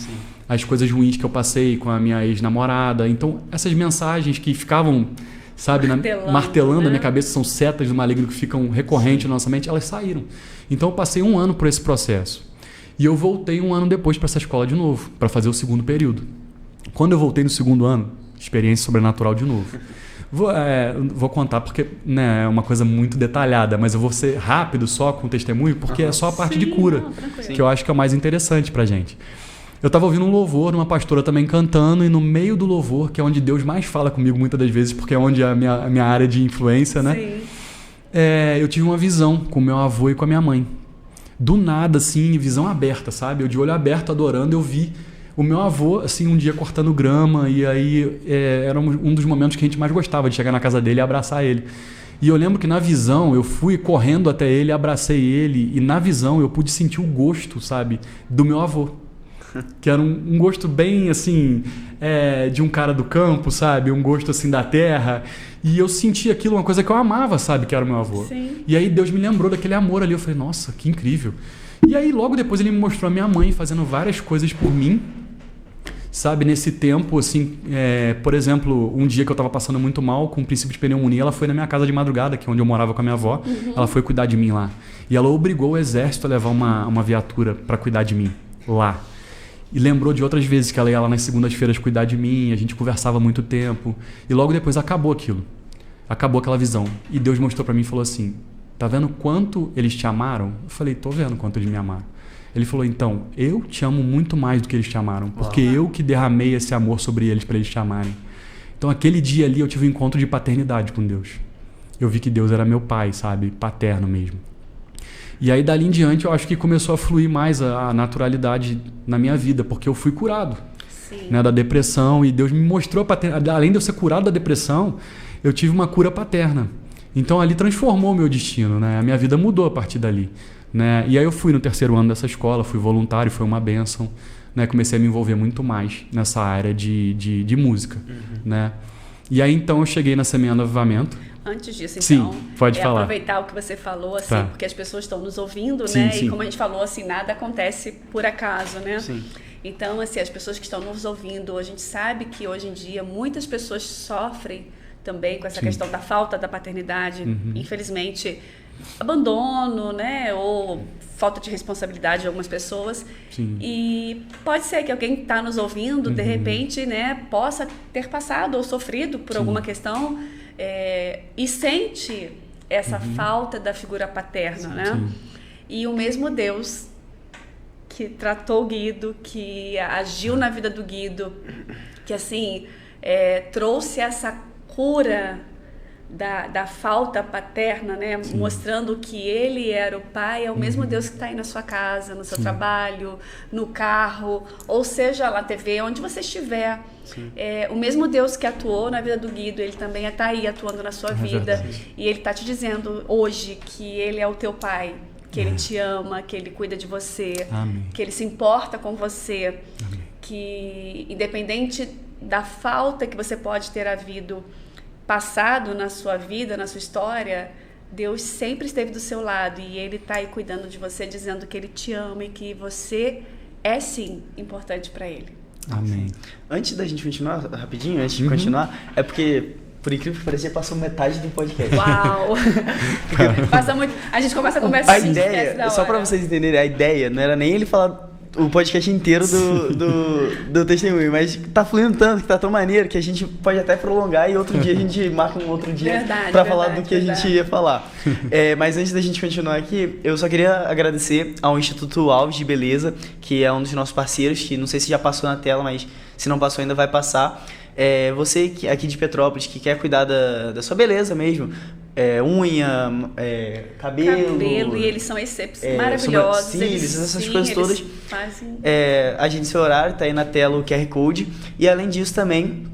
as coisas ruins que eu passei com a minha ex-namorada. Então, essas mensagens que ficavam, sabe, martelando a minha cabeça, são setas do maligno que ficam recorrentes na nossa mente, elas saíram. Então, eu passei 1 ano por esse processo. E eu voltei 1 ano depois para essa escola de novo, para fazer o 2º período. Quando eu voltei no 2º ano, experiência sobrenatural de novo. Vou contar porque, né, é uma coisa muito detalhada, mas eu vou ser rápido só com o testemunho, porque é só a parte de cura, que eu acho que é o mais interessante pra gente. Eu estava ouvindo um louvor, uma pastora também cantando, e no meio do louvor, que é onde Deus mais fala comigo muitas das vezes, porque é onde é a minha área de influência, né? Eu tive uma visão com meu avô e com a minha mãe. Do nada, assim, visão aberta, sabe? Eu de olho aberto, adorando, eu vi o meu avô, assim, um dia cortando grama, e aí era um dos momentos que a gente mais gostava, de chegar na casa dele e abraçar ele. E eu lembro que na visão, eu fui correndo até ele, abracei ele, e na visão eu pude sentir o gosto, sabe, do meu avô. Que era um gosto bem, assim, de um cara do campo, sabe? Um gosto, assim, da terra. E eu senti aquilo, uma coisa que eu amava, sabe? Que era o meu avô. E aí Deus me lembrou daquele amor ali. Eu falei, nossa, que incrível. E aí logo depois ele me mostrou a minha mãe fazendo várias coisas por mim, sabe? Nesse tempo, assim, por exemplo, um dia que eu estava passando muito mal com o princípio de pneumonia, ela foi na minha casa de madrugada, que é onde eu morava com a minha avó. Ela foi cuidar de mim lá. E ela obrigou o exército a levar uma viatura para cuidar de mim lá. E lembrou de outras vezes que ela ia lá nas segundas-feiras cuidar de mim, a gente conversava muito tempo. E logo depois acabou aquilo. Acabou aquela visão. E Deus mostrou para mim e falou assim, tá vendo quanto eles te amaram? Eu falei, tô vendo quanto eles me amaram. Ele falou, então, eu te amo muito mais do que eles te amaram, porque eu que derramei esse amor sobre eles para eles te amarem. Então aquele dia ali eu tive um encontro de paternidade com Deus. Eu vi que Deus era meu pai, sabe? Paterno mesmo. E aí, dali em diante, eu acho que começou a fluir mais a naturalidade na minha vida, porque eu fui curado, né, da depressão, e Deus me mostrou, além de eu ser curado da depressão, eu tive uma cura paterna. Então, ali transformou o meu destino, né? A minha vida mudou a partir dali, né? E aí eu fui no 3º ano dessa escola, fui voluntário, foi uma bênção, né? Comecei a me envolver muito mais nessa área de música, né? E aí, então, eu cheguei na Semeando do Avivamento. Antes disso, Sim, então, pode falar. Aproveitar o que você falou, assim, porque as pessoas estão nos ouvindo, né? E como a gente falou, assim, nada acontece por acaso, né? Então, assim, as pessoas que estão nos ouvindo, a gente sabe que hoje em dia muitas pessoas sofrem também com essa questão da falta da paternidade, infelizmente, abandono, né? Ou falta de responsabilidade de algumas pessoas. E pode ser que alguém que está nos ouvindo, de repente, né, possa ter passado ou sofrido por alguma questão e sente essa falta da figura paterna, né? E o mesmo Deus que tratou o Guido, que agiu na vida do Guido, que assim trouxe essa cura da falta paterna, né? Sim. Mostrando que ele era o pai, é o mesmo Deus que está aí na sua casa, no seu trabalho, no carro, ou seja, na TV, onde você estiver. O mesmo Deus que atuou na vida do Guido, ele também está aí atuando na sua vida. Verdade. E ele está te dizendo hoje que ele é o teu pai, que ele te ama, que ele cuida de você, Amém. que ele se importa com você, Amém. que independente da falta que você pode ter havido passado na sua vida, na sua história, Deus sempre esteve do seu lado e Ele está aí cuidando de você, dizendo que Ele te ama e que você é sim importante para Ele. Amém. Antes da gente continuar, rapidinho, antes de continuar, é porque, por incrível que pareça, já passou metade do podcast. Uau! Passa muito. A gente começa a conversa A assim, esquece ideia, da só hora. pra vocês entenderem, a ideia não era nem ele falar o podcast inteiro do testemunho, mas tá fluindo tanto, que tá tão maneiro, que a gente pode até prolongar e outro dia a gente marca um outro dia pra falar do que a gente ia falar. Mas antes da gente continuar aqui, eu só queria agradecer ao Instituto Alves de Beleza, que é um dos nossos parceiros, que não sei se já passou na tela, mas se não passou ainda vai passar. Você aqui de Petrópolis que quer cuidar da sua beleza mesmo, unha, cabelo, E eles são maravilhosos. Cílios, essas coisas todas. Fazem... Agende seu horário, tá aí na tela o QR Code. E além disso também,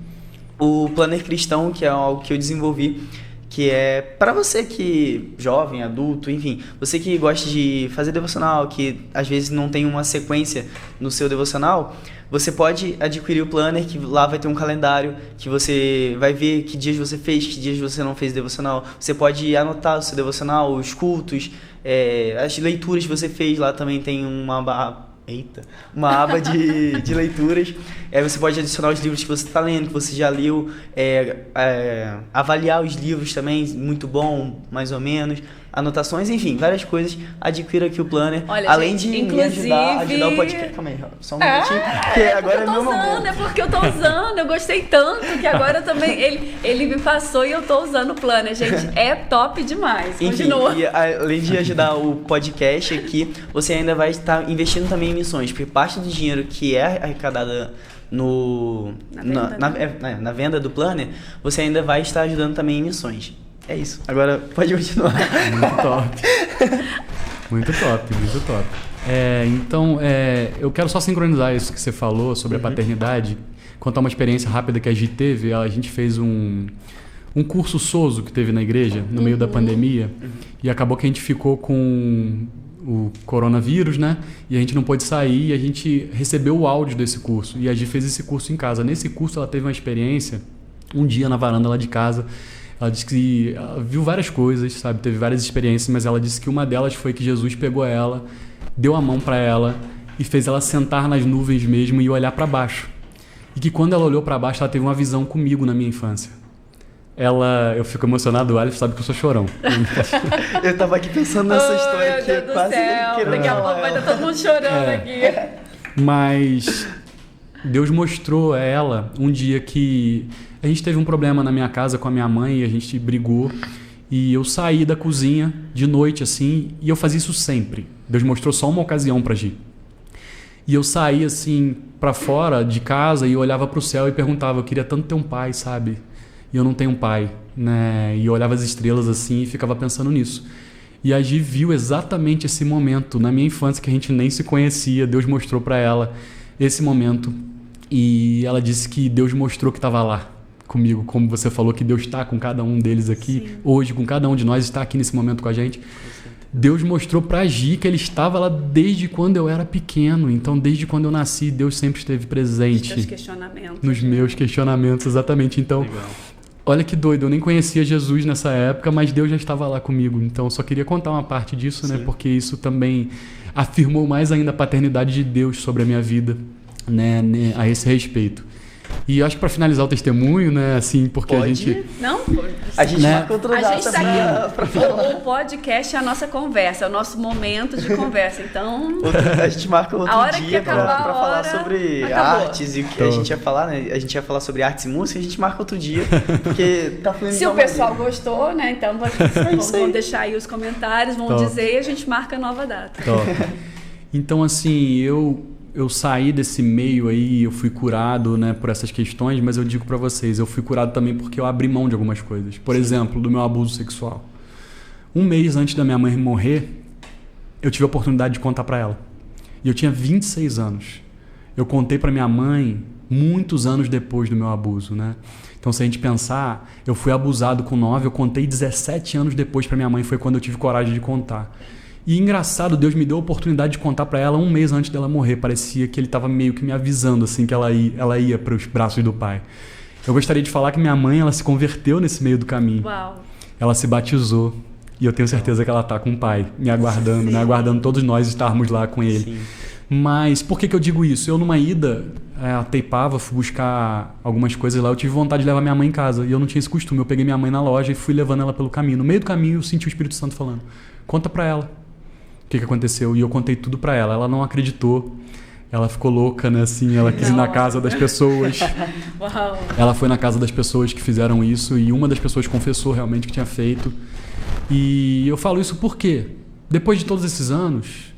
o Planner Cristão, que é algo que eu desenvolvi, que é para você que jovem, adulto, enfim, você que gosta de fazer devocional, que às vezes não tem uma sequência no seu devocional, você pode adquirir o Planner, que lá vai ter um calendário, que você vai ver que dias você fez, que dias você não fez devocional. Você pode anotar o seu devocional, os cultos, as leituras que você fez. Lá também tem uma aba de leituras. Você pode adicionar os livros que você está lendo, que você já leu, avaliar os livros também, muito bom, mais ou menos, anotações, enfim, várias coisas. Adquira aqui o Planner. Olha, além gente, de inclusive... me ajudar o podcast. Calma aí, só um minutinho, porque agora é meu momento. É porque eu tô usando, eu gostei tanto que agora eu também, ele me passou e eu tô usando o Planner, gente, é top demais. Enfim, Continua. e além de ajudar o podcast aqui, você ainda vai estar investindo também em missões, porque parte do dinheiro que é arrecadada na venda do Planner, você ainda vai estar ajudando também em missões. É isso. Agora pode continuar. Muito top. Muito top, muito top. Então, eu quero só sincronizar isso que você falou sobre a paternidade. Contar uma experiência rápida que a gente teve. A gente fez um curso Sozo que teve na igreja no meio da pandemia. E acabou que a gente ficou com o coronavírus, né? E a gente não pôde sair e a gente recebeu o áudio desse curso. E a gente fez esse curso em casa. Nesse curso ela teve uma experiência, um dia na varanda lá de casa. Ela disse que ela viu várias coisas, sabe? Teve várias experiências, mas ela disse que uma delas foi que Jesus pegou ela, deu a mão para ela e fez ela sentar nas nuvens mesmo e olhar para baixo. E que quando ela olhou para baixo, ela teve uma visão comigo na minha infância. Eu fico emocionado, o Aleph sabe que eu sou chorão. Eu tava aqui pensando nessa história aqui, meu Deus quase do céu, daqui a pouco vai estar todo mundo chorando aqui. Mas Deus mostrou a ela um dia que a gente teve um problema na minha casa com a minha mãe e a gente brigou. E eu saí da cozinha de noite assim, e eu fazia isso sempre. Deus mostrou só uma ocasião pra Gi. E eu saí assim pra fora de casa e olhava pro céu e perguntava, eu queria tanto ter um pai, sabe? E eu não tenho um pai, né? E eu olhava as estrelas assim e ficava pensando nisso. E a Gi viu exatamente esse momento na minha infância que a gente nem se conhecia. Deus mostrou pra ela esse momento. E ela disse que Deus mostrou que estava lá comigo, como você falou, que Deus está com cada um deles aqui. Sim. Hoje, com cada um de nós, está aqui nesse momento com a gente. Deus mostrou pra Gi que Ele estava lá desde quando eu era pequeno. Então, desde quando eu nasci, Deus sempre esteve presente. Nos teus questionamentos. Nos meus questionamentos, exatamente. Então, legal. Olha que doido, eu nem conhecia Jesus nessa época, mas Deus já estava lá comigo. Então, eu só queria contar uma parte disso, né? Porque isso também afirmou mais ainda a paternidade de Deus sobre a minha vida, né, a esse respeito. E acho que para finalizar o testemunho, né, assim, porque pode? a gente... Não, a gente marca outro data. A gente tá aqui, o podcast é a nossa conversa, é o nosso momento de conversa, então... A gente marca outro dia para falar sobre artes e o que a gente ia falar, né? A gente ia falar sobre artes e música, a gente marca outro dia, porque tá fluindo. Se o pessoal gostou, né, então vão deixar aí os comentários, vão dizer e a gente marca a nova data. Então, assim, eu eu saí desse meio aí, eu fui curado, né, por essas questões, mas eu digo para vocês, eu fui curado também porque eu abri mão de algumas coisas. Por exemplo, do meu abuso sexual. Um mês antes da minha mãe morrer, eu tive a oportunidade de contar para ela. E eu tinha 26 anos. Eu contei para minha mãe muitos anos depois do meu abuso, né? Então, se a gente pensar, eu fui abusado com 9, eu contei 17 anos depois para minha mãe, foi quando eu tive coragem de contar. E engraçado, Deus me deu a oportunidade de contar para ela um mês antes dela morrer. Parecia que ele estava meio que me avisando assim que ela ia para os braços do Pai. Eu gostaria de falar que minha mãe, ela se converteu nesse meio do caminho. Uau. Ela se batizou. E eu tenho certeza que ela está com o Pai, me aguardando, né? Aguardando todos nós estarmos lá com Ele. Sim. Mas por que eu digo isso? Eu, numa ida a Taipava, fui buscar algumas coisas lá, eu tive vontade de levar minha mãe em casa. E eu não tinha esse costume. Eu peguei minha mãe na loja e fui levando ela pelo caminho. No meio do caminho, eu senti o Espírito Santo falando: conta para ela o que aconteceu. E eu contei tudo para ela. Ela não acreditou. Ela ficou louca, né? Assim, ela quis ir na casa das pessoas. Uau. Ela foi na casa das pessoas que fizeram isso e uma das pessoas confessou realmente que tinha feito. E eu falo isso porque, depois de todos esses anos,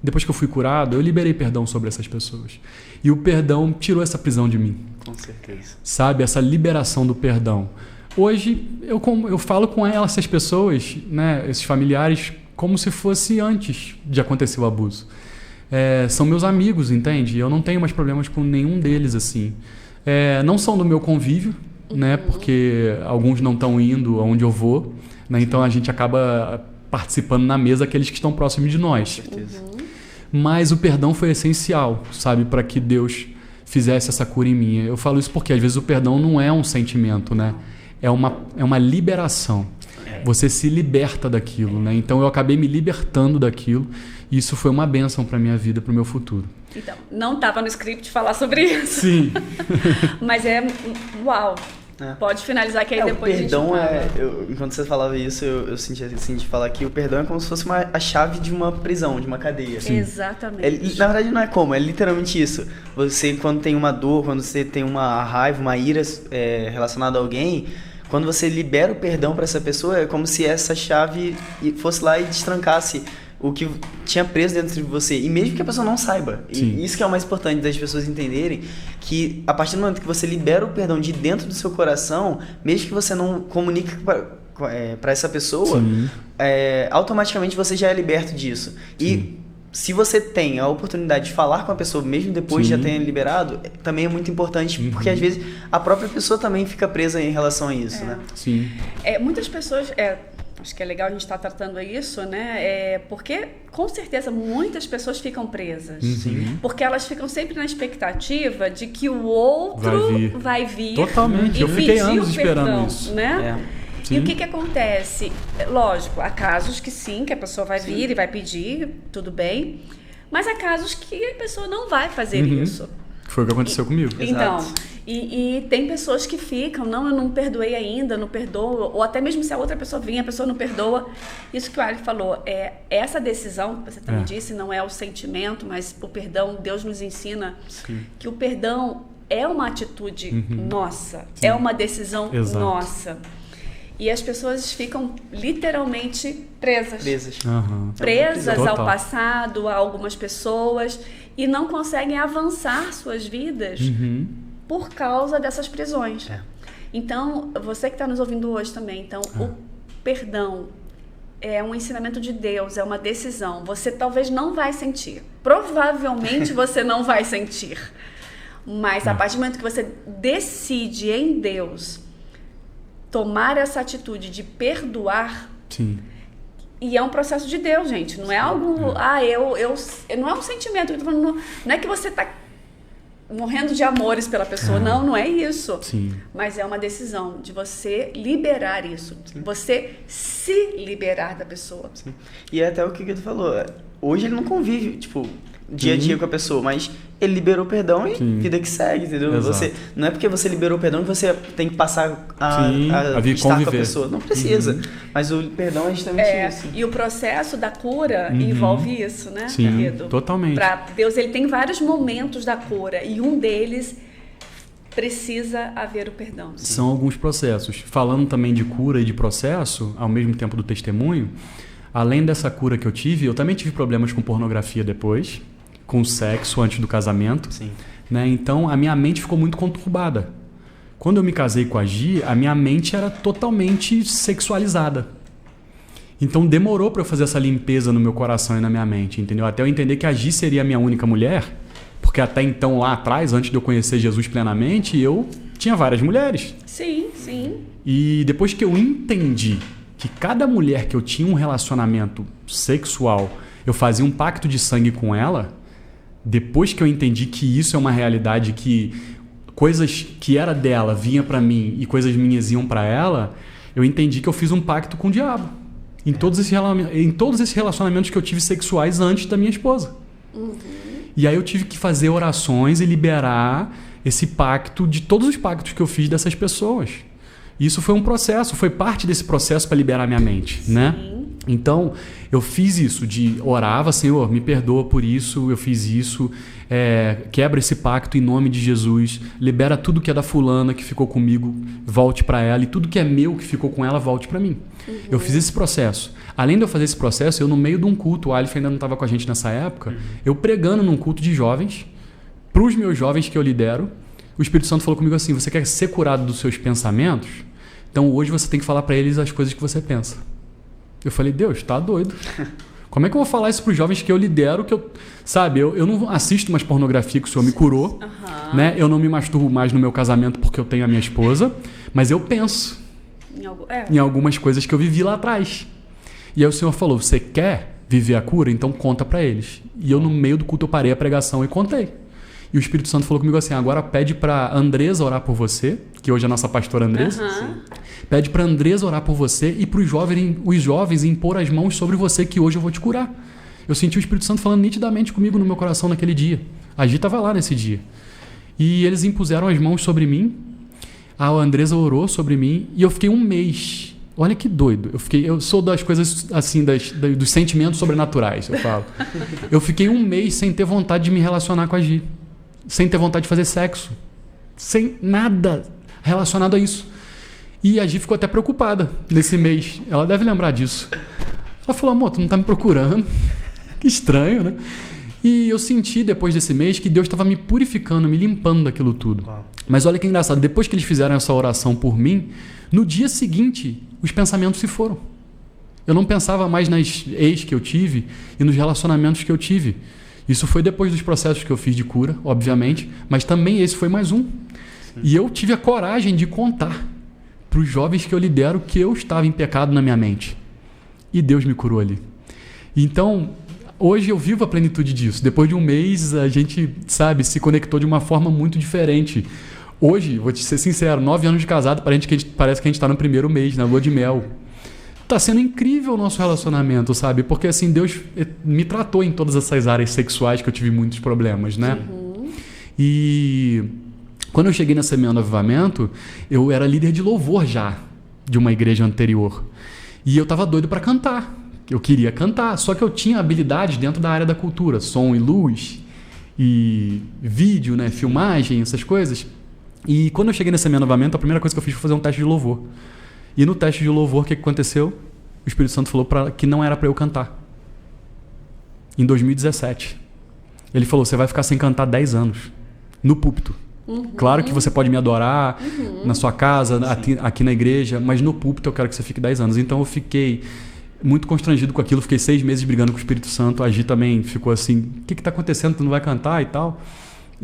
depois que eu fui curado, eu liberei perdão sobre essas pessoas. E o perdão tirou essa prisão de mim. Com certeza. Sabe? Essa liberação do perdão. Hoje, eu falo com essas pessoas, né? Esses familiares, como se fosse antes de acontecer o abuso. São meus amigos, entende? Eu não tenho mais problemas com nenhum deles, assim. Não são do meu convívio, né? Porque alguns não estão indo aonde eu vou, né? Então a gente acaba participando na mesa aqueles que estão próximos de nós. Com certeza. Mas o perdão foi essencial, sabe? Para que Deus fizesse essa cura em mim. Eu falo isso porque às vezes o perdão não é um sentimento, né? É uma liberação. Você se liberta daquilo, né? Então eu acabei me libertando daquilo. E isso foi uma bênção para minha vida, para o meu futuro. Então, não estava no script falar sobre isso. Sim. Mas uau. Pode finalizar que aí depois o perdão a gente fala. enquanto você falava isso, eu senti assim de falar que o perdão é como se fosse a chave de uma prisão, de uma cadeia. Sim. Exatamente. Na verdade não é como, é literalmente isso. Você, quando tem uma dor, quando você tem uma raiva, uma ira relacionada a alguém, quando você libera o perdão para essa pessoa, é como se essa chave fosse lá e destrancasse o que tinha preso dentro de você, e mesmo que a pessoa não saiba. E isso que é o mais importante das pessoas entenderem, que a partir do momento que você libera o perdão de dentro do seu coração, mesmo que você não comunique para essa pessoa, automaticamente você já é liberto disso. E se você tem a oportunidade de falar com a pessoa, mesmo depois de já ter liberado, também é muito importante, porque às vezes a própria pessoa também fica presa em relação a isso, né? Sim. Muitas pessoas... Acho que é legal a gente estar tratando isso, né? Porque, com certeza, muitas pessoas ficam presas. Porque elas ficam sempre na expectativa de que o outro vai vir Totalmente. Eu fiquei anos esperando isso. Né? E o que acontece? Lógico, há casos que sim, que a pessoa vai vir e vai pedir, tudo bem. Mas há casos que a pessoa não vai fazer isso. Foi o que aconteceu comigo. Então, Exato. E tem pessoas que ficam, não, eu não perdoei ainda, não perdoo, ou até mesmo se a outra pessoa vir, a pessoa não perdoa. Isso que o Ali falou, essa decisão, você também disse, não é o sentimento, mas o perdão, Deus nos ensina que o perdão é uma atitude nossa, é uma decisão nossa. E as pessoas ficam literalmente presas. Presas ao passado, a algumas pessoas, e não conseguem avançar suas vidas por causa dessas prisões. Então, você que está nos ouvindo hoje também, então, o perdão é um ensinamento de Deus, é uma decisão. Você talvez não vai sentir. Provavelmente você não vai sentir. Mas a partir do momento que você decide em Deus tomar essa atitude de perdoar, e é um processo de Deus, gente. Não é algo... não é um sentimento. Não é que você está morrendo de amores pela pessoa. Não é isso. Mas é uma decisão de você liberar isso. Você se liberar da pessoa. E é até o que tu falou. Hoje ele não convive, dia a dia com a pessoa, mas ele liberou o perdão e vida que segue, entendeu? Não é porque você liberou o perdão que você tem que passar a estar conviver com a pessoa. Não precisa. Mas o perdão é justamente isso. E o processo da cura envolve isso, né, querido? Totalmente. Deus, ele tem vários momentos da cura e um deles precisa haver o perdão. São alguns processos. Falando também de cura e de processo, ao mesmo tempo do testemunho, além dessa cura que eu também tive problemas com pornografia depois, com sexo antes do casamento. Sim. Né? Então a minha mente ficou muito conturbada. Quando eu me casei com a Gi, a minha mente era totalmente sexualizada. Então demorou para eu fazer essa limpeza no meu coração e na minha mente, entendeu? Até eu entender que a Gi seria a minha única mulher, porque até então, lá atrás, antes de eu conhecer Jesus plenamente, eu tinha várias mulheres. Sim, sim. E depois que eu entendi que cada mulher que eu tinha um relacionamento sexual, eu fazia um pacto de sangue com ela, depois que eu entendi que isso é uma realidade, que coisas que era dela vinha para mim e coisas minhas iam para ela, eu entendi que eu fiz um pacto com o diabo. Em todos esses relacionamentos que eu tive sexuais antes da minha esposa. E aí eu tive que fazer orações e liberar esse pacto de todos os pactos que eu fiz dessas pessoas. E isso foi um processo, foi parte desse processo para liberar minha mente, né? Então, eu fiz isso, orava, Senhor, me perdoa por isso, eu fiz isso, quebra esse pacto em nome de Jesus, libera tudo que é da fulana que ficou comigo, volte para ela, e tudo que é meu que ficou com ela, volte para mim. Eu fiz esse processo. Além de eu fazer esse processo, eu no meio de um culto, o Aleph ainda não estava com a gente nessa época, eu pregando num culto de jovens, para os meus jovens que eu lidero, o Espírito Santo falou comigo assim, você quer ser curado dos seus pensamentos? Então hoje você tem que falar para eles as coisas que você pensa. Eu falei, Deus, tá doido. Como é que eu vou falar isso para os jovens que eu lidero, que eu não assisto mais pornografia, que o Senhor me curou, né? Eu não me masturbo mais no meu casamento porque eu tenho a minha esposa, mas eu penso em algumas coisas que eu vivi lá atrás. E aí o Senhor falou, você quer viver a cura? Então conta para eles. E eu no meio do culto eu parei a pregação e contei. E o Espírito Santo falou comigo assim, agora pede para Andresa orar por você, que hoje é a nossa pastora Andresa. Pede para Andresa orar por você e para os jovens impor as mãos sobre você, que hoje eu vou te curar. Eu senti o Espírito Santo falando nitidamente comigo no meu coração naquele dia. A Gi estava lá nesse dia. E eles impuseram as mãos sobre mim, a Andresa orou sobre mim e eu fiquei um mês. Olha que doido. Eu sou das coisas assim, dos sentimentos sobrenaturais, eu falo. Eu fiquei um mês sem ter vontade de me relacionar com a Gi. Sem ter vontade de fazer sexo. Sem nada relacionado a isso. E a Gi ficou até preocupada nesse mês. Ela deve lembrar disso. Ela falou, amor, tu não tá me procurando. Que estranho, né? E eu senti depois desse mês que Deus estava me purificando, me limpando daquilo tudo. Mas olha que engraçado. Depois que eles fizeram essa oração por mim, no dia seguinte, os pensamentos se foram. Eu não pensava mais nas ex que eu tive e nos relacionamentos que eu tive. Isso foi depois dos processos que eu fiz de cura, obviamente, mas também esse foi mais um. E eu tive a coragem de contar para os jovens que eu lidero que eu estava em pecado na minha mente. E Deus me curou ali. Então, hoje eu vivo a plenitude disso. Depois de um mês, a gente, se conectou de uma forma muito diferente. Hoje, vou te ser sincero, 9 anos de casado, parece que a gente está no primeiro mês, na lua de mel. Tá sendo incrível o nosso relacionamento, sabe? Porque assim, Deus me tratou em todas essas áreas sexuais que eu tive muitos problemas, né? E quando eu cheguei na Semeando Avivamento, eu era líder de louvor já, de uma igreja anterior. E eu tava doido para cantar. Eu queria cantar, só que eu tinha habilidades dentro da área da cultura, som e luz, e vídeo, né? Filmagem, essas coisas. E quando eu cheguei na Semeando Avivamento, a primeira coisa que eu fiz foi fazer um teste de louvor. E no teste de louvor, o que aconteceu? O Espírito Santo falou que não era para eu cantar. Em 2017. Ele falou, você vai ficar sem cantar 10 anos. No púlpito. Claro que você pode me adorar na sua casa, aqui na igreja, mas no púlpito eu quero que você fique 10 anos. Então eu fiquei muito constrangido com aquilo. Fiquei 6 meses brigando com o Espírito Santo. A Gi também ficou assim, o que está acontecendo? Tu não vai cantar e tal?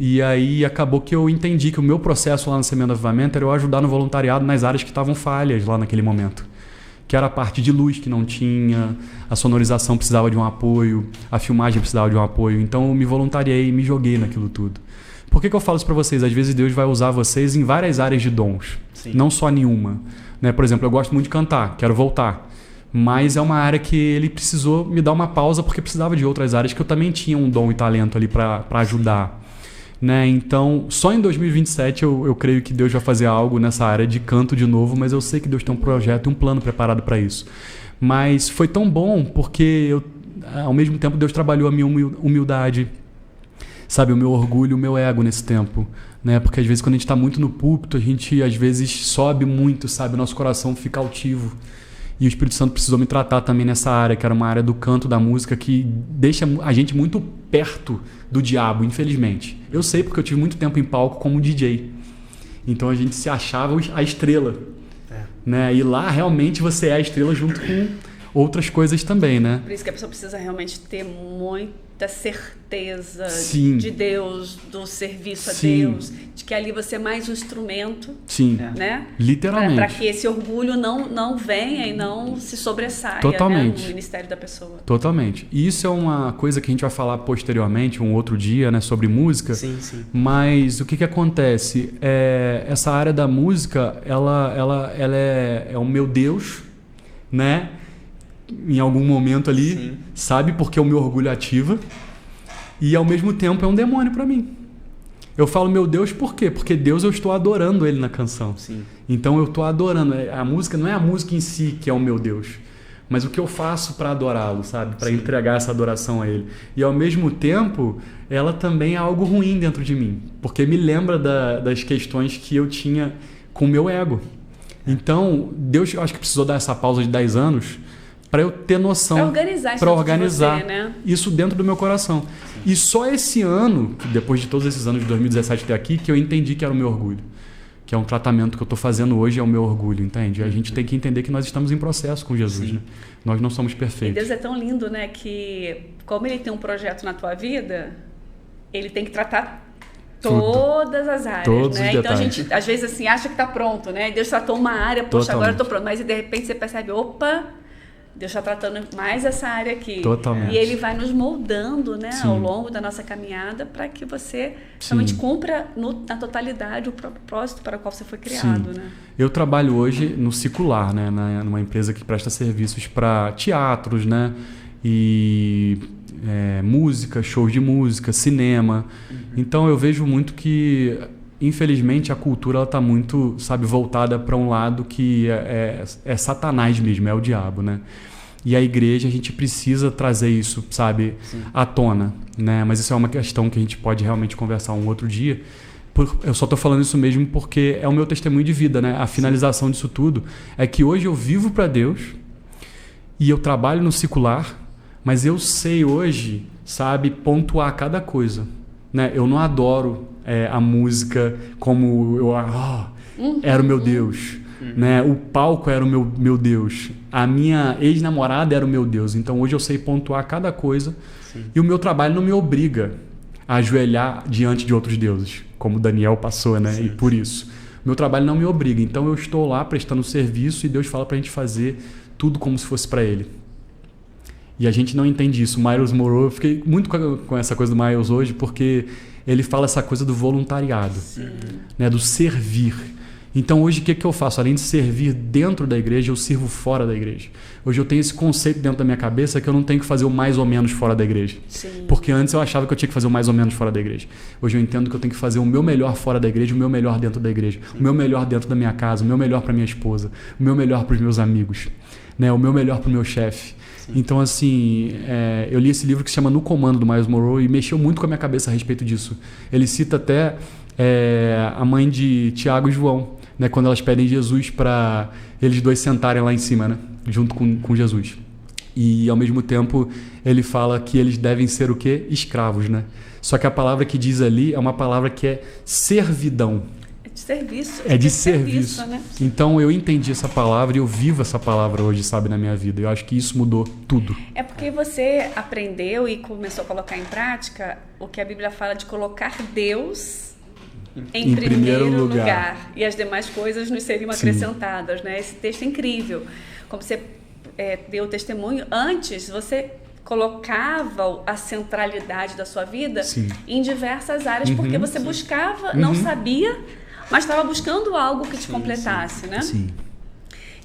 E aí acabou que eu entendi que o meu processo lá no Semeando Avivamento era eu ajudar no voluntariado nas áreas que estavam falhas lá naquele momento. Que era a parte de luz que não tinha, a sonorização precisava de um apoio, a filmagem precisava de um apoio. Então eu me voluntariei e me joguei naquilo tudo. Por que eu falo isso para vocês? Às vezes Deus vai usar vocês em várias áreas de dons, não só nenhuma. Né? Por exemplo, eu gosto muito de cantar, quero voltar. Mas é uma área que ele precisou me dar uma pausa porque precisava de outras áreas que eu também tinha um dom e talento ali para ajudar. Né? Então, só em 2027 eu creio que Deus vai fazer algo nessa área de canto de novo, mas eu sei que Deus tem um projeto e um plano preparado para isso. Mas foi tão bom porque, ao mesmo tempo, Deus trabalhou a minha humildade, sabe, o meu orgulho, o meu ego nesse tempo. Né? Porque às vezes quando a gente está muito no púlpito, a gente às vezes sobe muito, sabe? O nosso coração fica altivo. E o Espírito Santo precisou me tratar também nessa área, que era uma área do canto, da música, que deixa a gente muito perto do diabo, infelizmente. Eu sei porque eu tive muito tempo em palco como DJ. Então a gente se achava a estrela. Né? E lá realmente você é a estrela junto com outras coisas também, né? Por isso que a pessoa precisa realmente ter muita certeza Sim. de Deus, do serviço a Sim. Deus, de que ali você é mais um instrumento, Sim, né? Literalmente. Para que esse orgulho não venha e não se sobressaia, Totalmente. né, no ministério da pessoa. Totalmente. E isso é uma coisa que a gente vai falar posteriormente, um outro dia, né, sobre música. Sim, sim. Mas o que acontece? Essa área da música, ela é o meu Deus, né? Em algum momento ali, Sim. sabe? Porque o meu orgulho ativa. E ao mesmo tempo é um demônio para mim. Eu falo meu Deus por quê? Porque Deus, eu estou adorando Ele na canção. Sim. Então eu estou adorando. A música não é a música em si que é o meu Deus, mas o que eu faço para adorá-lo, sabe? Para entregar essa adoração a Ele. E ao mesmo tempo, ela também é algo ruim dentro de mim, porque me lembra das questões que eu tinha com o meu ego. Então, Deus, eu acho que precisou dar essa pausa de 10 anos para eu ter noção, Para organizar você, né? isso dentro do meu coração. E só esse ano, depois de todos esses anos de 2017 até aqui, que eu entendi que era o meu orgulho. Que é um tratamento que eu estou fazendo hoje, é o meu orgulho, entende? A gente tem que entender que nós estamos em processo com Jesus, né? Nós não somos E perfeitos. Deus é tão lindo, né? Que como Ele tem um projeto na tua vida, Ele tem que tratar todas as áreas, Todos né? os Então a detalhes. gente às vezes assim acha que está pronto, né? E Deus tratou uma área, poxa, agora eu tô Totalmente. pronto. Mas de repente você percebe, opa, Deus está tratando mais essa área aqui. Totalmente. E Ele vai nos moldando, né, Sim. ao longo da nossa caminhada para que você Sim. realmente cumpra na totalidade o propósito para o qual você foi criado, né? Eu trabalho hoje no Secular, né? Numa empresa que presta serviços para teatros, né? E música, shows de música, cinema. Então eu vejo muito que, infelizmente, a cultura está muito, sabe, voltada para um lado que é Satanás mesmo, é o diabo, né? E a igreja, a gente precisa trazer isso, sabe, à tona, né? Mas isso é uma questão que a gente pode realmente conversar um outro dia. Eu só estou falando isso mesmo porque é o meu testemunho de vida, né? A finalização disso tudo é que hoje eu vivo para Deus e eu trabalho no secular, mas eu sei hoje, sabe, pontuar cada coisa, né? Eu não adoro a música como era o meu Deus, né? O palco era o meu Deus, a minha ex-namorada era o meu Deus. Então hoje eu sei pontuar cada coisa. Sim. E o meu trabalho não me obriga a ajoelhar diante de outros deuses, como Daniel passou, né? Sim. E por isso meu trabalho não me obriga. Então eu estou lá prestando serviço e Deus fala pra gente fazer tudo como se fosse para Ele. E a gente não entende isso. Miles Monroe, eu fiquei muito com essa coisa do Miles hoje, porque ele fala essa coisa do voluntariado, né, do servir. Então hoje o que eu faço? Além de servir dentro da igreja, eu sirvo fora da igreja. Hoje eu tenho esse conceito dentro da minha cabeça que eu não tenho que fazer o mais ou menos fora da igreja. Sim. Porque antes eu achava que eu tinha que fazer o mais ou menos fora da igreja. Hoje eu entendo que eu tenho que fazer o meu melhor fora da igreja, o meu melhor dentro da igreja, o meu melhor dentro da minha casa, o meu melhor para minha esposa, o meu melhor para os meus amigos, né, o meu melhor para o meu chefe. Então, assim, eu li esse livro que se chama No Comando, do Miles Monroe, e mexeu muito com a minha cabeça a respeito disso. Ele cita até a mãe de Tiago e João, né, quando elas pedem Jesus para eles dois sentarem lá em cima, né, junto com Jesus. E, ao mesmo tempo, ele fala que eles devem ser o quê? Escravos, né? Só que a palavra que diz ali é uma palavra que é servidão. Serviço. É de serviço. Né? Então eu entendi essa palavra e eu vivo essa palavra hoje, sabe, na minha vida. Eu acho que isso mudou tudo. É porque você aprendeu e começou a colocar em prática o que a Bíblia fala de colocar Deus em primeiro lugar. E as demais coisas nos seriam acrescentadas, né? Esse texto é incrível. Como você deu o testemunho, antes você colocava a centralidade da sua vida em diversas áreas, porque você buscava, não sabia, mas estava buscando algo que te completasse, né? Sim.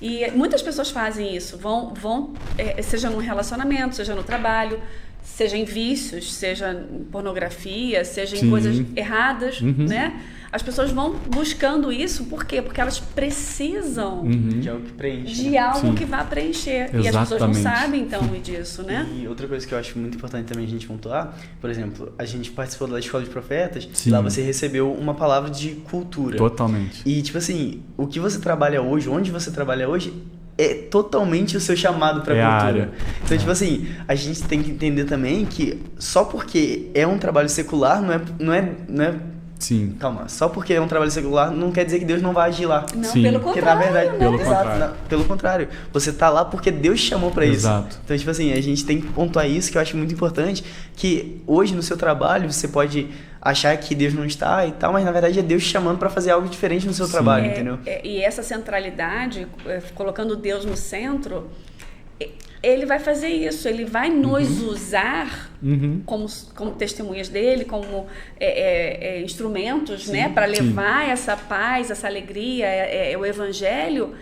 E muitas pessoas fazem isso, vão seja num relacionamento, seja no trabalho, seja em vícios, seja em pornografia, seja em coisas erradas, né? As pessoas vão buscando isso, por quê? Porque elas precisam de algo que preenche. De algo que vá preencher. Exatamente. E as pessoas não sabem, então, disso, né? E outra coisa que eu acho muito importante também a gente pontuar, por exemplo, a gente participou da Escola de Profetas, e lá você recebeu uma palavra de cultura. Totalmente. E, tipo assim, o que você trabalha hoje, onde você trabalha hoje, é totalmente o seu chamado pra É a cultura. área. Então, tipo assim, a gente tem que entender também que só porque é um trabalho secular, não é Sim. calma, só porque é um trabalho secular não quer dizer que Deus não vai agir lá. Não, Sim. pelo Porque contrário, na verdade, né? Pelo exato, contrário. pelo contrário, você tá lá porque Deus te chamou pra isso. Exato. Então, tipo assim, a gente tem que pontuar isso, que eu acho muito importante, que hoje no seu trabalho você pode achar que Deus não está e tal, mas na verdade é Deus te chamando pra fazer algo diferente no seu trabalho, entendeu? E essa centralidade, colocando Deus no centro, ele vai fazer isso, ele vai nos usar como testemunhas dele, como instrumentos, né, para levar essa paz, essa alegria, o evangelho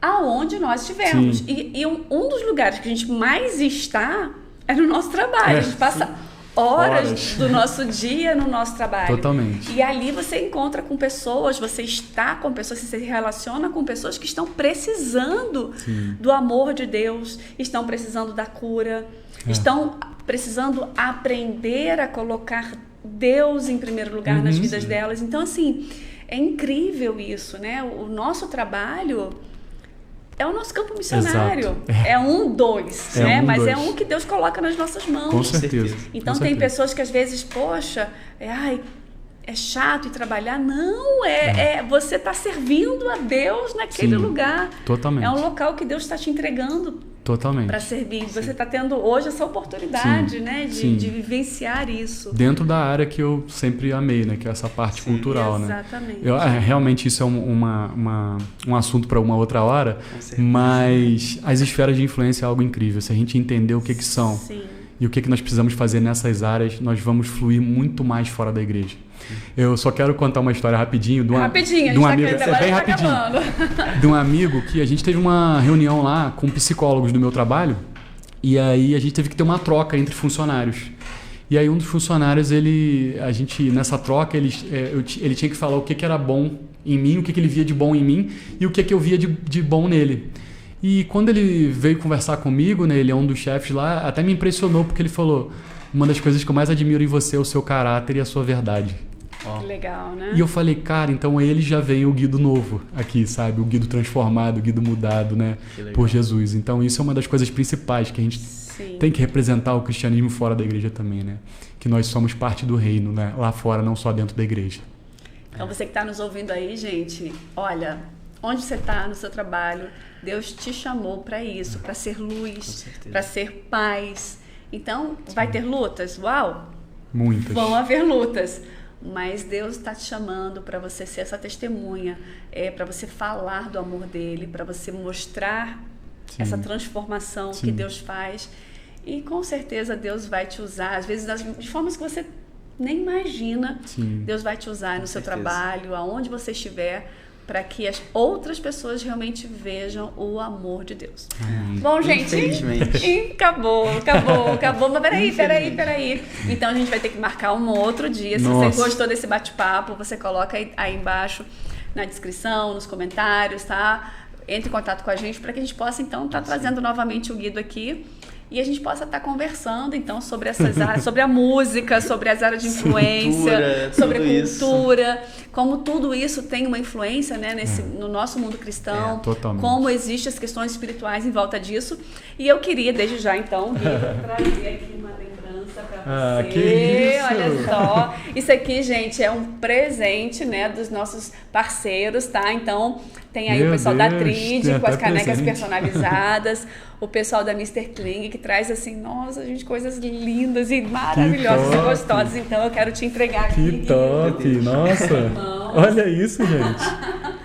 aonde nós estivermos. E um dos lugares que a gente mais está é no nosso trabalho. A gente passa horas do nosso dia no nosso trabalho. Totalmente. E ali você encontra com pessoas, você está com pessoas, você se relaciona com pessoas que estão precisando do amor de Deus, estão precisando da cura, estão precisando aprender a colocar Deus em primeiro lugar nas vidas delas. Então, assim, é incrível isso, né? O nosso trabalho é o nosso campo missionário. Exato. É um dos, né? Mas é dois. um que Deus coloca nas nossas mãos. Com certeza. Então Com tem certeza. pessoas que às vezes, poxa, é chato ir trabalhar. Não, você está servindo a Deus naquele lugar. Totalmente. É um local que Deus está te entregando Totalmente. para servir. Você está tendo hoje essa oportunidade, né, de vivenciar isso. Dentro da área que eu sempre amei, né? Que é essa parte cultural, né? Exatamente. Realmente isso é um assunto para uma outra hora, mas as esferas de influência é algo incrível. Se a gente entender o que são Sim. e o que nós precisamos fazer nessas áreas, nós vamos fluir muito mais fora da igreja. Eu só quero contar uma história rapidinho de um A gente amigo, tá querendo, bem tá rapidinho, acabando. de um amigo que a gente teve uma reunião lá com psicólogos do meu trabalho e aí a gente teve que ter uma troca entre funcionários. E aí um dos funcionários, nessa troca, ele tinha que falar o que era bom em mim, o que ele via de bom em mim e o que eu via de bom nele. E quando ele veio conversar comigo, né, ele é um dos chefes lá, até me impressionou porque ele falou: uma das coisas que eu mais admiro em você é o seu caráter e a sua verdade. Legal, né? E eu falei, cara, então ele já vem o Guido novo aqui, sabe? O Guido transformado, o Guido mudado, né? Por Jesus. Então isso é uma das coisas principais que a gente tem que representar o cristianismo fora da igreja também, né? Que nós somos parte do reino, né? Lá fora, não só dentro da igreja. Então você que está nos ouvindo aí, gente, olha, onde você está no seu trabalho, Deus te chamou para isso, para ser luz, para ser paz. Então, vai ter lutas? Uau! Muitas. Vão haver lutas. Mas Deus está te chamando para você ser essa testemunha, para você falar do amor dele, para você mostrar essa transformação que Deus faz. E com certeza Deus vai te usar, às vezes de formas que você nem imagina. Deus vai te usar no seu trabalho, aonde você estiver, para que as outras pessoas realmente vejam o amor de Deus. Bom, gente, acabou. Mas peraí. Então a gente vai ter que marcar um outro dia. Se você gostou desse bate-papo, você coloca aí embaixo na descrição, nos comentários, tá? Entre em contato com a gente para que a gente possa, então, estar trazendo novamente o Guido aqui. E a gente possa estar conversando, então, sobre essas áreas, sobre a música, sobre as áreas de influência, sobre a cultura, como tudo isso tem uma influência, né, no nosso mundo cristão, como existem as questões espirituais em volta disso. E eu queria, desde já, então, Guido, trazer aqui uma lembrança para você. Que isso? Olha só. Isso aqui, gente, é um presente, né, dos nossos parceiros, tá? Então, tem aí o pessoal da Trid, com as canecas personalizadas, o pessoal da Mr. Kling, que traz assim, nossa, gente, coisas lindas e maravilhosas e gostosas. Então eu quero te entregar aqui. Que top! Nossa! Olha isso, gente!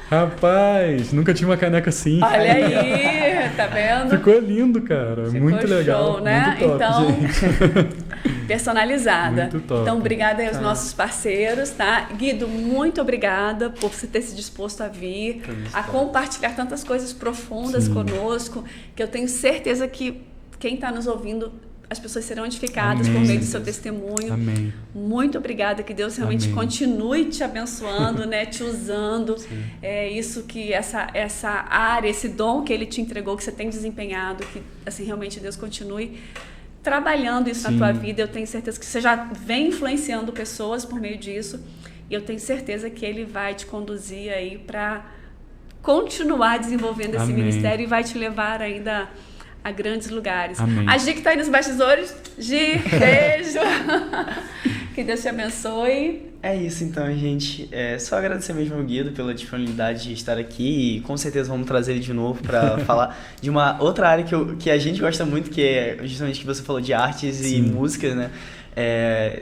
Rapaz, nunca tinha uma caneca assim. Olha aí, tá vendo? Ficou lindo, cara. Ficou muito legal. Show, né? Muito top, então, gente. Personalizada. Muito top. Então, obrigada aos nossos parceiros, tá? Guido, muito obrigada por você ter se disposto a vir, a compartilhar tantas coisas profundas conosco, que eu tenho certeza que quem está nos ouvindo, as pessoas serão edificadas por meio do seu testemunho. Amém. Muito obrigada, que Deus realmente continue te abençoando, né, te usando. É isso que essa área, esse dom que Ele te entregou, que você tem desempenhado, que assim realmente Deus continue trabalhando isso na tua vida. Eu tenho certeza que você já vem influenciando pessoas por meio disso, e eu tenho certeza que Ele vai te conduzir aí para continuar desenvolvendo esse Amém. ministério e vai te levar ainda a grandes lugares. Amém. A Gi que tá aí nos bastidores, Gi, beijo! Que Deus te abençoe. É isso então, gente. É só agradecer mesmo ao Guido pela disponibilidade de estar aqui e com certeza vamos trazer ele de novo para falar de uma outra área que a gente gosta muito, que é justamente que você falou de artes e músicas, né?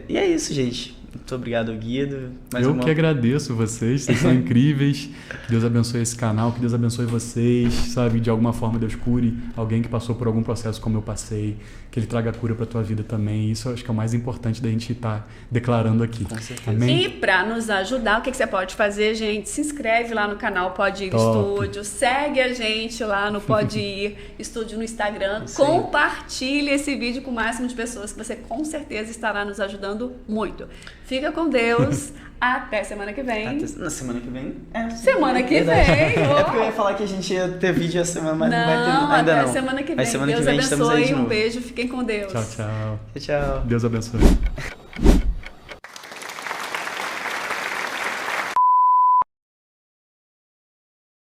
E é isso, gente. Muito obrigado, Guido. Que agradeço vocês são incríveis. Que Deus abençoe esse canal, que Deus abençoe vocês, sabe? De alguma forma Deus cure alguém que passou por algum processo como eu passei, que Ele traga cura para tua vida também. Isso eu acho que é o mais importante da gente estar declarando aqui. Com certeza. Amém? E para nos ajudar, o que você pode fazer, gente? Se inscreve lá no canal Pode Ir Estúdio, segue a gente lá no Pode Ir Estúdio no Instagram, compartilhe esse vídeo com o máximo de pessoas que você com certeza estará nos ajudando muito. Fica com Deus. Até semana que vem. Na semana que vem? Semana que Verdade. vem. É porque eu ia falar que a gente ia ter vídeo essa semana, mas não vai ter ainda até não. semana que vem. Mas semana Deus que vem estamos aí de abençoe, novo. um beijo, fiquem com Deus. Tchau, tchau. Tchau. Deus abençoe.